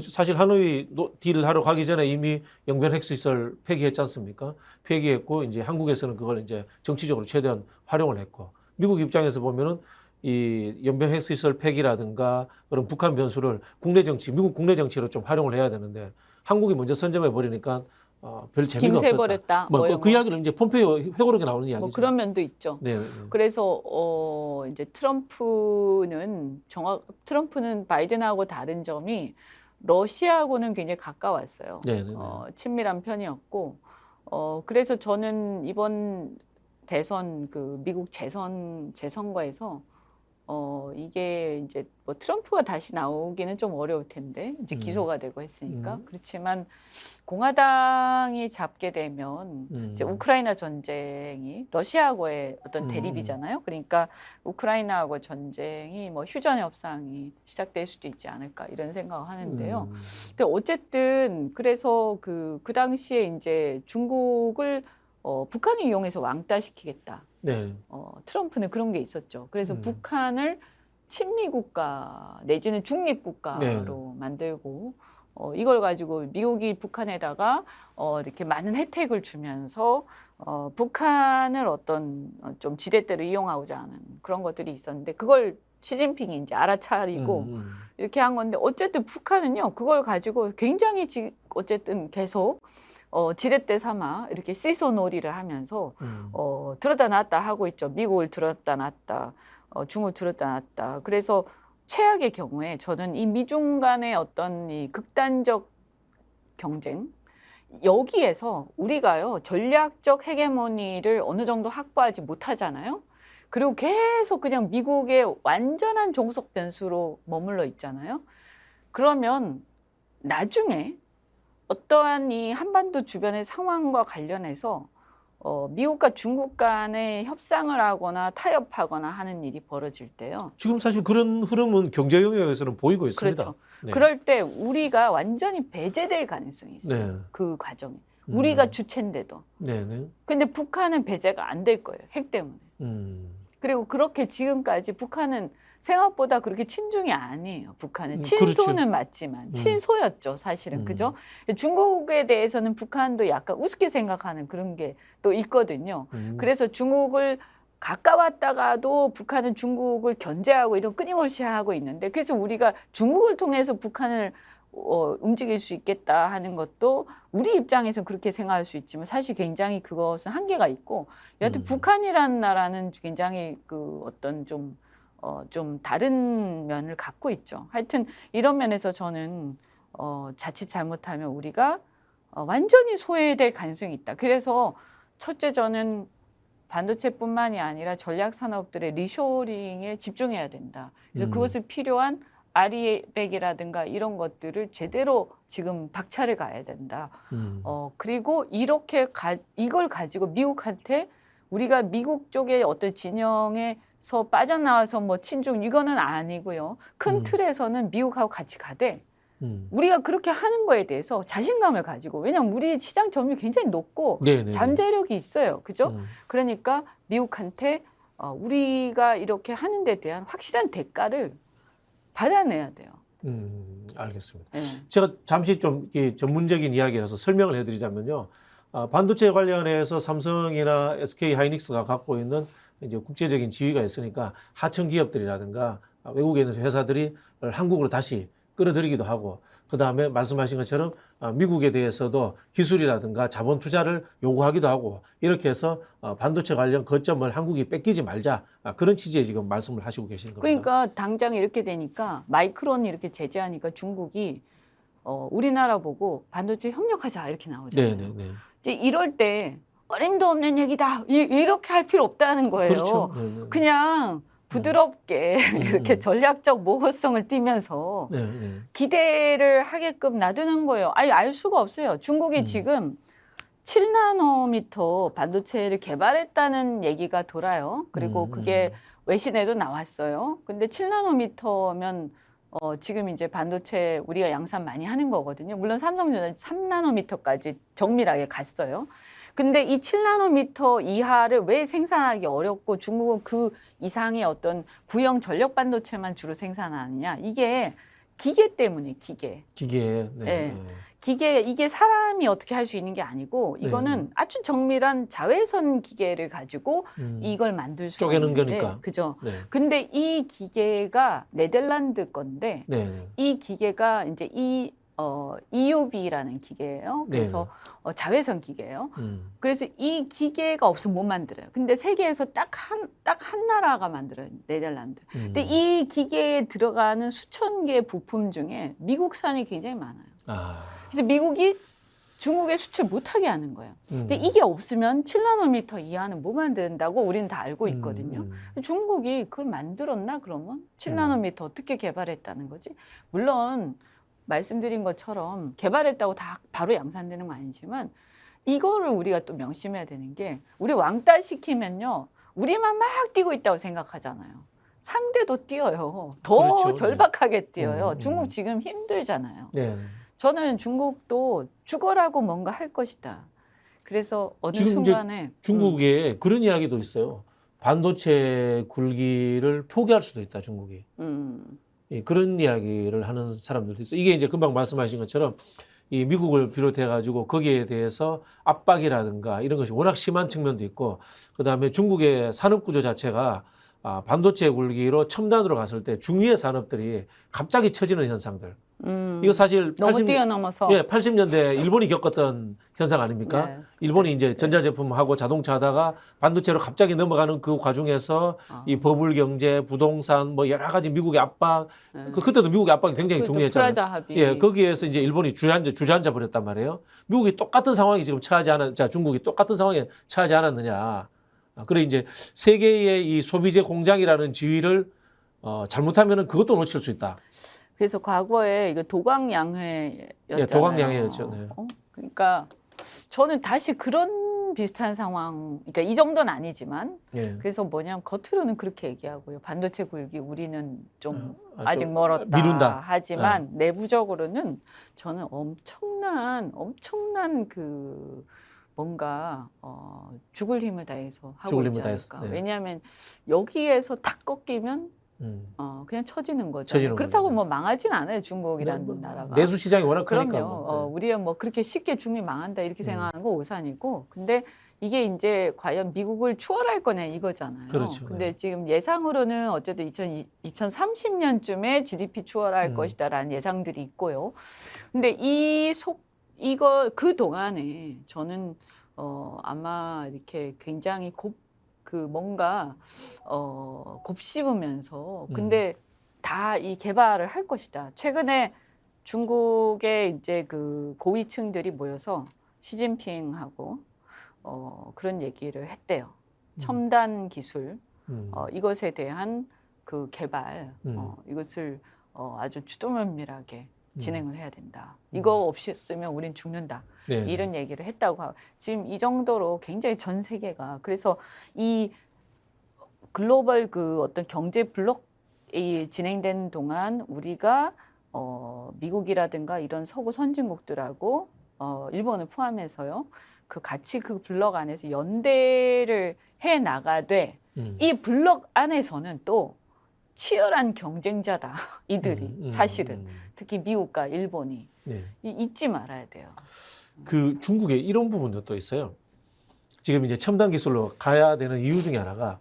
사실 하노이 딜을 하러 가기 전에 이미 영변 핵시설 폐기했지 않습니까? 폐기했고 이제 한국에서는 그걸 이제 정치적으로 최대한 활용을 했고 미국 입장에서 보면은 이 연변 핵시설 폐기라든가 그런 북한 변수를 국내 정치, 미국 국내 정치로 좀 활용을 해야 되는데 한국이 먼저 선점해 버리니까 별 재미가 없었다. 김새버렸다. 그 이야기를 이제 폼페이오 회고록에 나오는 이야기죠. 뭐 그런 면도 있죠. 네. 그래서 이제 트럼프는 바이든하고 다른 점이 러시아하고는 굉장히 가까웠어요. 네. 친밀한 편이었고 그래서 저는 이번 대선 그 미국 재선거에서 이게 이제 뭐 트럼프가 다시 나오기는 좀 어려울 텐데 이제 기소가 되고 했으니까 그렇지만 공화당이 잡게 되면 이제 우크라이나 전쟁이 러시아하고의 어떤 대립이잖아요. 그러니까 우크라이나하고 전쟁이 뭐 휴전 협상이 시작될 수도 있지 않을까 이런 생각을 하는데요. 근데 어쨌든 그래서 그 당시에 이제 중국을 북한을 이용해서 왕따시키겠다. 네. 트럼프는 그런 게 있었죠. 그래서 북한을 친미국가 내지는 중립국가로 만들고 이걸 가지고 미국이 북한에다가 이렇게 많은 혜택을 주면서 북한을 어떤 좀 지렛대로 이용하고자 하는 그런 것들이 있었는데 그걸 시진핑이 이제 알아차리고 이렇게 한 건데 어쨌든 북한은요 그걸 가지고 굉장히 어쨌든 계속 지렛대 삼아 이렇게 시소놀이를 하면서 들었다 놨다 하고 있죠. 미국을 들었다 놨다, 중국을 들었다 놨다. 그래서 최악의 경우에 저는 이 미중 간의 어떤 이 극단적 경쟁 여기에서 우리가요 전략적 헤게모니를 어느 정도 확보하지 못하잖아요. 그리고 계속 그냥 미국의 완전한 종속 변수로 머물러 있잖아요. 그러면 나중에 어떠한 이 한반도 주변의 상황과 관련해서 미국과 중국 간의 협상을 하거나 타협하거나 하는 일이 벌어질 때요. 지금 사실 그런 흐름은 경제 영역에서는 보이고 있습니다. 그렇죠. 네. 그럴 때 우리가 완전히 배제될 가능성이 있어요. 네. 그 과정이. 우리가 주체인데도. 네네. 근데 북한은 배제가 안 될 거예요. 핵 때문에. 그리고 그렇게 지금까지 북한은 생각보다 그렇게 친중이 아니에요. 북한은 친소는 그렇죠. 맞지만 친소였죠. 사실은. 그죠? 중국에 대해서는 북한도 약간 우습게 생각하는 그런 게 또 있거든요. 그래서 중국을 가까웠다가도 북한은 중국을 견제하고 이런 끊임없이 하고 있는데 그래서 우리가 중국을 통해서 북한을 움직일 수 있겠다 하는 것도 우리 입장에서 그렇게 생각할 수 있지만 사실 굉장히 그것은 한계가 있고 여하튼 북한이라는 나라는 굉장히 그 어떤 좀 다른 면을 갖고 있죠. 하여튼 이런 면에서 저는 자칫 잘못하면 우리가 완전히 소외될 가능성이 있다. 그래서 첫째 저는 반도체뿐만이 아니라 전략 산업들의 리쇼링에 집중해야 된다. 그래서 그것을 필요한 아리백이라든가 이런 것들을 제대로 지금 박차를 가야 된다. 그리고 이렇게 이걸 가지고 미국한테 우리가 미국 쪽의 어떤 진영에서 빠져나와서 뭐 친중 이거는 아니고요. 큰 틀에서는 미국하고 같이 가되 우리가 그렇게 하는 거에 대해서 자신감을 가지고 왜냐하면 우리 시장 점유율이 굉장히 높고 네네네. 잠재력이 있어요. 그죠? 그러니까 미국한테 우리가 이렇게 하는 데 대한 확실한 대가를 받아내야 돼요. 알겠습니다. 네. 제가 잠시 좀 전문적인 이야기라서 설명을 해드리자면요. 반도체 관련해서 삼성이나 SK 하이닉스가 갖고 있는 이제 국제적인 지위가 있으니까 하청 기업들이라든가 외국에 있는 회사들이 한국으로 다시 끌어들이기도 하고 그 다음에 말씀하신 것처럼 미국에 대해서도 기술이라든가 자본 투자를 요구하기도 하고 이렇게 해서 반도체 관련 거점을 한국이 뺏기지 말자 그런 취지의 지금 말씀을 하시고 계시는 겁니다. 그러니까 당장 이렇게 되니까 마이크론이 이렇게 제재하니까 중국이 우리나라 보고 반도체 협력하자 이렇게 나오잖아요. 네네네. 이제 이럴 때 어림도 없는 얘기다 이렇게 할 필요 없다는 거예요. 그렇죠. 네네. 그냥 부드럽게 이렇게 전략적 모호성을 띠면서 네네. 기대를 하게끔 놔두는 거예요. 아니 알 수가 없어요. 중국이 지금 7나노미터 반도체를 개발했다는 얘기가 돌아요. 그리고 그게 외신에도 나왔어요. 근데 7나노미터면 지금 이제 반도체 우리가 양산 많이 하는 거거든요. 물론 삼성전자 3나노미터까지 정밀하게 갔어요. 근데 이 7나노미터 이하를 왜 생산하기 어렵고 중국은 그 이상의 어떤 구형 전력 반도체만 주로 생산하느냐. 이게 기계 때문에 기계. 기계. 네. 네. 기계 이게 사람이 어떻게 할 수 있는 게 아니고 이거는 아주 정밀한 자외선 기계를 가지고 이걸 만들 수가 쪼개는 있는데, 거니까. 그죠? 네. 근데 이 기계가 네덜란드 건데 네. 이 기계가 이제 EUV라는 기계예요. 그래서 자외선 기계예요. 그래서 이 기계가 없으면 못 만들어요. 근데 세계에서 딱 한 나라가 만들어요. 네덜란드. 근데 이 기계에 들어가는 수천 개의 부품 중에 미국산이 굉장히 많아요. 그래서 미국이 중국에 수출 못하게 하는 거예요. 근데 이게 없으면 7나노미터 이하는 못 만든다고 우리는 다 알고 있거든요. 중국이 그걸 만들었나 그러면? 7나노미터 어떻게 개발했다는 거지? 물론 말씀드린 것처럼 개발했다고 다 바로 양산되는 건 아니지만 이거를 우리가 또 명심해야 되는 게 우리 왕따 시키면요. 우리만 막 뛰고 있다고 생각하잖아요. 상대도 뛰어요. 더 그렇죠. 절박하게 뛰어요. 중국 지금 힘들잖아요. 네. 저는 중국도 죽어라고 뭔가 할 것이다. 그래서 어느 지금 순간에 중국에 그런 이야기도 있어요. 반도체 굴기를 포기할 수도 있다, 중국이. 예, 그런 이야기를 하는 사람들도 있어요. 이게 이제 금방 말씀하신 것처럼 이 미국을 비롯해 가지고 거기에 대해서 압박이라든가 이런 것이 워낙 심한 측면도 있고, 그다음에 중국의 산업 구조 자체가 반도체 굴기로 첨단으로 갔을 때 중위의 산업들이 갑자기 처지는 현상들. 이거 사실 너무 뛰어넘어서 80년대 일본이 겪었던 현상 아닙니까? 네. 일본이 이제 전자제품하고 자동차 하다가 반도체로 갑자기 넘어가는 그 과정에서 이 버블 경제, 부동산 뭐 여러 가지 미국의 압박, 그때도 미국의 압박이 굉장히 중요했잖아요. 프라자 합의. 예, 거기에서 이제 일본이 주저앉아 버렸단 말이에요. 미국이 똑같은 상황이 지금 처하지 중국이 똑같은 상황에 처하지 않았느냐. 그래 이제 세계의 이 소비재 공장이라는 지위를 잘못하면은 그것도 놓칠 수 있다. 그래서 과거에 이거 도광양회였잖아요. 예, 도광양회였죠. 네. 그러니까 저는 다시 그런 비슷한 상황, 그러니까 이 정도는 아니지만, 예. 그래서 뭐냐면 겉으로는 그렇게 얘기하고요. 반도체 굴기 우리는 좀 아직 좀 멀었다. 미룬다. 하지만 내부적으로는 저는 엄청난 그 뭔가 죽을 힘을 다해서 하고 죽을 있지 힘을 다해서, 않을까. 네. 왜냐하면 여기에서 탁 꺾이면 그냥 처지는 거죠. 처지는 그렇다고 거죠. 뭐 망하진 않아요. 중국이라는 나라가. 내수 시장이 워낙 크니까. 그럼요. 뭐. 우리가 뭐 그렇게 쉽게 중국이 망한다 이렇게 생각하는 거 오산이고. 근데 이게 이제 과연 미국을 추월할 거냐 이거잖아요. 그렇죠. 근데 네. 지금 예상으로는 어쨌든 2030년쯤에 GDP 추월할 것이다라는 예상들이 있고요. 근데 이거 그 동안에 저는 아마 이렇게 굉장히 뭔가 곱씹으면서 근데 다 이 개발을 할 것이다. 최근에 중국의 이제 그 고위층들이 모여서 시진핑하고 그런 얘기를 했대요. 첨단 기술 이것에 대한 그 개발 이것을 아주 주도면밀하게 진행을 해야 된다. 이거 없었으면 우린 죽는다. 네. 이런 얘기를 했다고 하고 지금 이 정도로 굉장히 전 세계가 그래서 이 글로벌 그 어떤 경제 블록이 진행되는 동안 우리가 미국이라든가 이런 서구 선진국들하고 일본을 포함해서요. 그 같이 그 블록 안에서 연대를 해 나가되 이 블록 안에서는 또 치열한 경쟁자다. 이들이 사실은 특히 미국과 일본이 네. 잊지 말아야 돼요. 그 중국에 이런 부분도 또 있어요. 지금 이제 첨단 기술로 가야 되는 이유 중에 하나가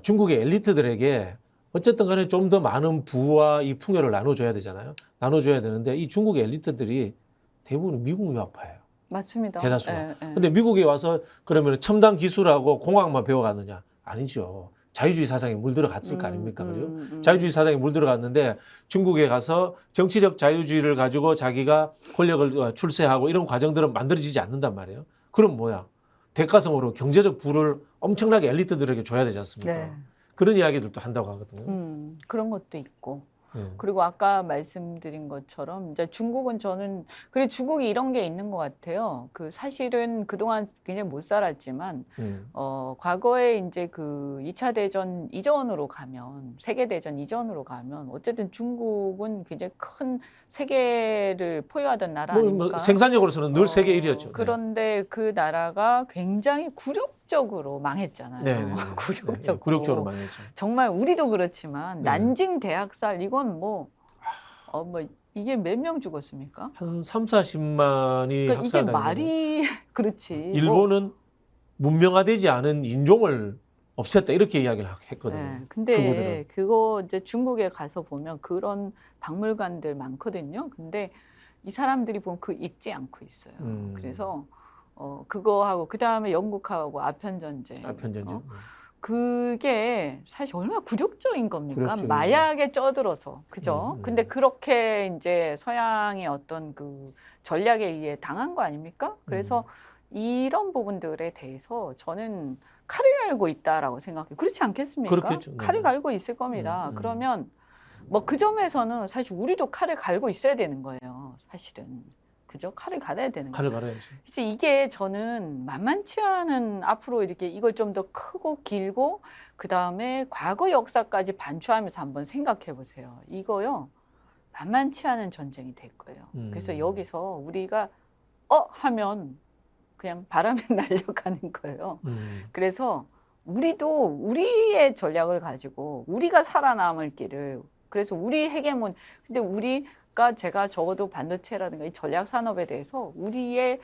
중국의 엘리트들에게 어쨌든 간에 좀 더 많은 부와 이 풍요를 나눠줘야 되잖아요. 나눠줘야 되는데 이 중국의 엘리트들이 대부분 미국 유학파예요. 맞습니다. 대다수가. 근데 미국에 와서 그러면 첨단 기술하고 공학만 배워갔느냐? 아니죠. 자유주의 사상에 물들어갔을 거 아닙니까? 그죠? 자유주의 사상에 물들어갔는데 중국에 가서 정치적 자유주의를 가지고 자기가 권력을 출세하고 이런 과정들은 만들어지지 않는단 말이에요. 그럼 뭐야? 대가성으로 경제적 부를 엄청나게 엘리트들에게 줘야 되지 않습니까? 네. 그런 이야기들도 한다고 하거든요. 그런 것도 있고. 네. 그리고 아까 말씀드린 것처럼 이제 중국은 저는 그래 중국이 이런 게 있는 것 같아요. 그 사실은 그동안 굉장히 못 살았지만 과거에 이제 그 2차 대전 이전으로 가면 세계 대전 이전으로 가면 어쨌든 중국은 굉장히 큰 세계를 포유하던 나라 아닙니까? 뭐 생산력으로서는 늘 세계 1위였죠. 그런데 그 나라가 굉장히 굴욕적으로 망했잖아요. 네. 굴욕적으로. 굴욕적으로 망했죠. 정말 우리도 그렇지만 네. 난징 대학살 이건 뭐 뭐 이게 몇 명 죽었습니까? 한 3, 40만이 그러니까 이게 학살당했는데 말이 그렇지. 일본은 문명화되지 않은 인종을 없앴다 이렇게 이야기를 했거든요. 네, 근데 그분들은. 그거 이제 중국에 가서 보면 그런 박물관들 많거든요. 근데 이 사람들이 보면 그 읽지 않고 있어요. 그래서 그거하고 그 다음에 영국하고 아편 전쟁. 아편전쟁. 그게 사실 얼마나 굴욕적인 겁니까? 굴욕적이죠. 마약에 쩌들어서, 그죠? 근데 그렇게 이제 서양의 어떤 그 전략에 의해 당한 거 아닙니까? 그래서 이런 부분들에 대해서 저는 칼을 갈고 있다라고 생각해요. 그렇지 않겠습니까? 그렇겠죠. 네. 칼을 갈고 있을 겁니다. 그러면 뭐 그 점에서는 사실 우리도 칼을 갈고 있어야 되는 거예요. 사실은. 그죠? 칼을 갈아야 되는 거예요. 칼을 갈아야죠. 그래서 이게 저는 만만치 않은 앞으로 이렇게 이걸 좀 더 크고 길고 그 다음에 과거 역사까지 반추하면서 한번 생각해 보세요. 이거요 만만치 않은 전쟁이 될 거예요. 그래서 여기서 우리가 하면 그냥 바람에 날려가는 거예요. 그래서 우리도 우리의 전략을 가지고 우리가 살아남을 길을 그래서 우리 헤게몬 근데 우리가 제가 적어도 반도체라든가 이 전략 산업에 대해서 우리의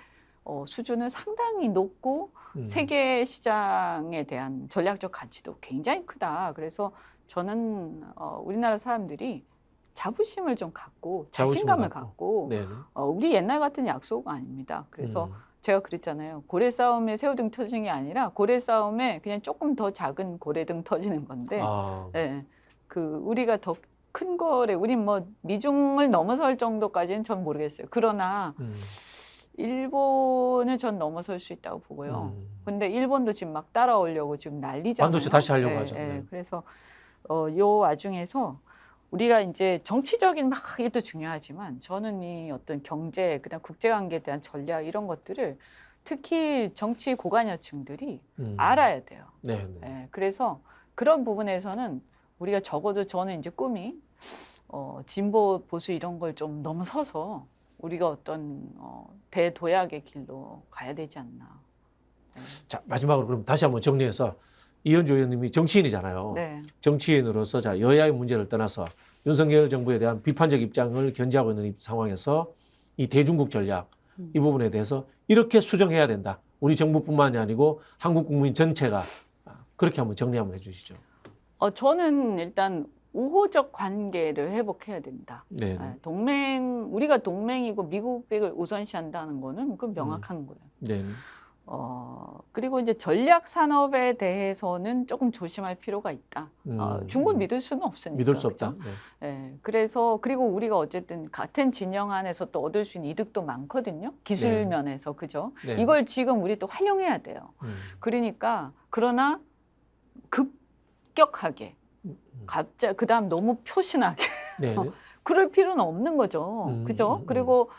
수준은 상당히 높고 세계 시장에 대한 전략적 가치도 굉장히 크다. 그래서 저는 우리나라 사람들이 자부심을 좀 갖고 자신감을 갖고 우리 옛날 같은 약속 아닙니다. 그래서 제가 그랬잖아요. 고래 싸움에 새우등 터지는 게 아니라 고래 싸움에 그냥 조금 더 작은 고래등 터지는 건데 네, 그 우리가 더 큰 거래 우리 뭐 미중을 넘어설 정도까지는 전 모르겠어요. 그러나 일본을 전 넘어설 수 있다고 보고요. 근데 일본도 지금 막 따라오려고 지금 난리잖아요. 반도체 다시 하려고 네, 하죠. 네. 그래서 요 와중에서 우리가 이제 정치적인 막 이것도 중요하지만 저는 이 어떤 경제 그다음 국제관계에 대한 전략 이런 것들을 특히 정치 고관여층들이 알아야 돼요. 네. 네, 그래서 그런 부분에서는 우리가 적어도 저는 이제 꿈이 진보 보수 이런 걸 좀 넘어서서 우리가 어떤 대도약의 길로 가야 되지 않나. 네. 자 마지막으로 그럼 다시 한번 정리해서 이현주 의원님이 정치인이잖아요. 네. 정치인으로서 자 여야의 문제를 떠나서 윤석열 정부에 대한 비판적 입장을 견지하고 있는 상황에서 이 대중국 전략 이 부분에 대해서 이렇게 수정해야 된다. 우리 정부뿐만이 아니고 한국 국민 전체가 그렇게 한번 정리 한번 해주시죠. 저는 일단 우호적 관계를 회복해야 된다. 네. 우리가 동맹이고 미국을 우선시한다는 거는 그건 명확한 거예요. 네. 그리고 이제 전략 산업에 대해서는 조금 조심할 필요가 있다. 중국을 믿을 수는 없으니까. 믿을 수 없다. 그렇죠? 네. 그래서 그리고 우리가 어쨌든 같은 진영 안에서 또 얻을 수 있는 이득도 많거든요. 기술 면에서 그죠? 네. 이걸 지금 우리 또 활용해야 돼요. 그러니까 그러나 급격하게 갑자기 그다음 너무 표신하게 그럴 필요는 없는 거죠. 그죠? 그리고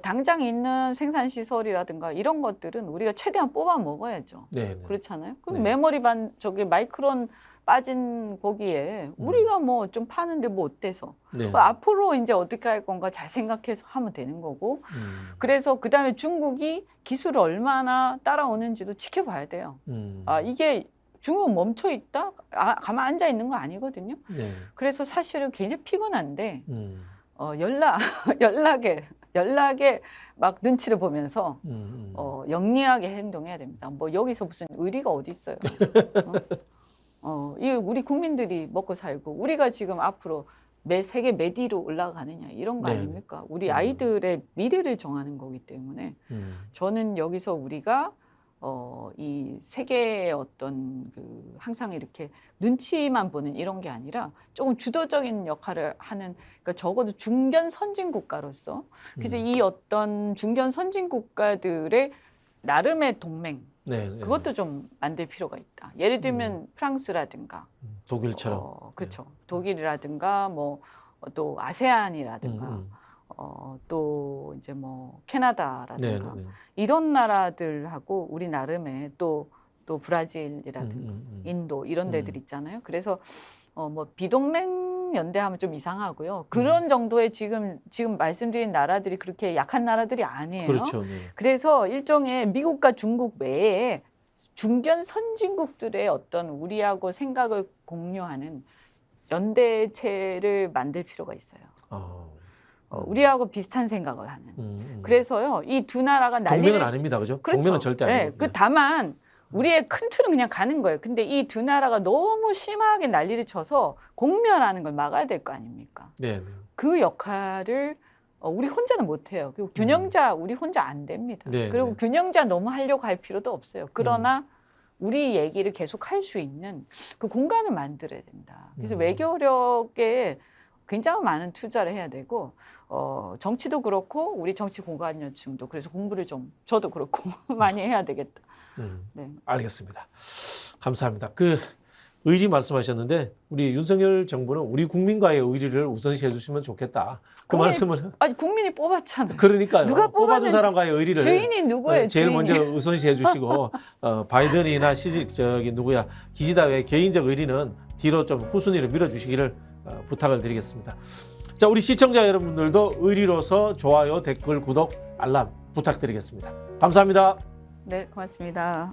당장 있는 생산 시설이라든가 이런 것들은 우리가 최대한 뽑아 먹어야죠. 그렇잖아요. 그럼 메모리 저기 마이크론 빠진 거기에 우리가 뭐 좀 파는데 뭐 어때서? 앞으로 이제 어떻게 할 건가 잘 생각해서 하면 되는 거고. 그래서 그다음에 중국이 기술을 얼마나 따라오는지도 지켜봐야 돼요. 이게 중국은 멈춰 있다? 가만 앉아 있는 거 아니거든요. 그래서 사실은 굉장히 피곤한데 연락에 막 눈치를 보면서 영리하게 행동해야 됩니다. 뭐 여기서 무슨 의리가 어디 있어요? 이 우리 국민들이 먹고 살고 우리가 지금 앞으로 세계 메디로 올라가느냐 이런 거 아닙니까? 우리 아이들의 미래를 정하는 거기 때문에 저는 여기서 우리가 이 세계의 어떤 항상 이렇게 눈치만 보는 이런 게 아니라 조금 주도적인 역할을 하는 그러니까 적어도 중견 선진 국가로서 그래서 이 어떤 중견 선진 국가들의 나름의 동맹 그것도 좀 만들 필요가 있다. 예를 들면 프랑스라든가 독일처럼 그렇죠. 독일이라든가 뭐 또 아세안이라든가 또 이제 뭐 캐나다라든가 이런 나라들하고 우리 나름의 또 브라질이라든가 인도 이런 데들 있잖아요. 그래서 뭐 비동맹 연대하면 좀 이상하고요. 그런 정도의 지금 말씀드린 나라들이 그렇게 약한 나라들이 아니에요. 그렇죠. 그래서 일종의 미국과 중국 외에 중견 선진국들의 어떤 우리하고 생각을 공유하는 연대체를 만들 필요가 있어요. 우리하고 비슷한 생각을 하는. 그래서요, 이 두 나라가 난리를 동맹은 아닙니다, 그죠? 그렇죠. 동맹은 절대 아니고. 그 다만 우리의 큰 틀은 그냥 가는 거예요. 근데 이 두 나라가 너무 심하게 난리를 쳐서 공멸하는 걸 막아야 될 거 아닙니까? 네. 그 역할을 우리 혼자는 못 해요. 그리고 균형자 우리 혼자 안 됩니다. 네, 그리고 네. 균형자 너무 하려고 할 필요도 없어요. 그러나 우리 얘기를 계속 할 수 있는 그 공간을 만들어야 된다. 그래서 외교력에 굉장히 많은 투자를 해야 되고 정치도 그렇고 우리 정치 공관여층도 그래서 공부를 좀 저도 그렇고 많이 해야 되겠다. 네. 알겠습니다. 감사합니다. 그 의리 말씀하셨는데 우리 윤석열 정부는 우리 국민과의 의리를 우선시해 주시면 좋겠다. 그 말씀은 아니 국민이 뽑았잖아요. 그러니까요. 누가 뽑아준 뽑았는지 사람과의 의리를 주인이 누구예요? 제일 주인이. 먼저 우선시해 주시고 바이든이나 저기 누구야 기시다의 개인적 의리는 뒤로 좀 후순위로 밀어주시기를 부탁을 드리겠습니다. 자, 우리 시청자 여러분들도 의리로서 좋아요, 댓글, 구독, 알람 부탁드리겠습니다. 감사합니다. 네, 고맙습니다.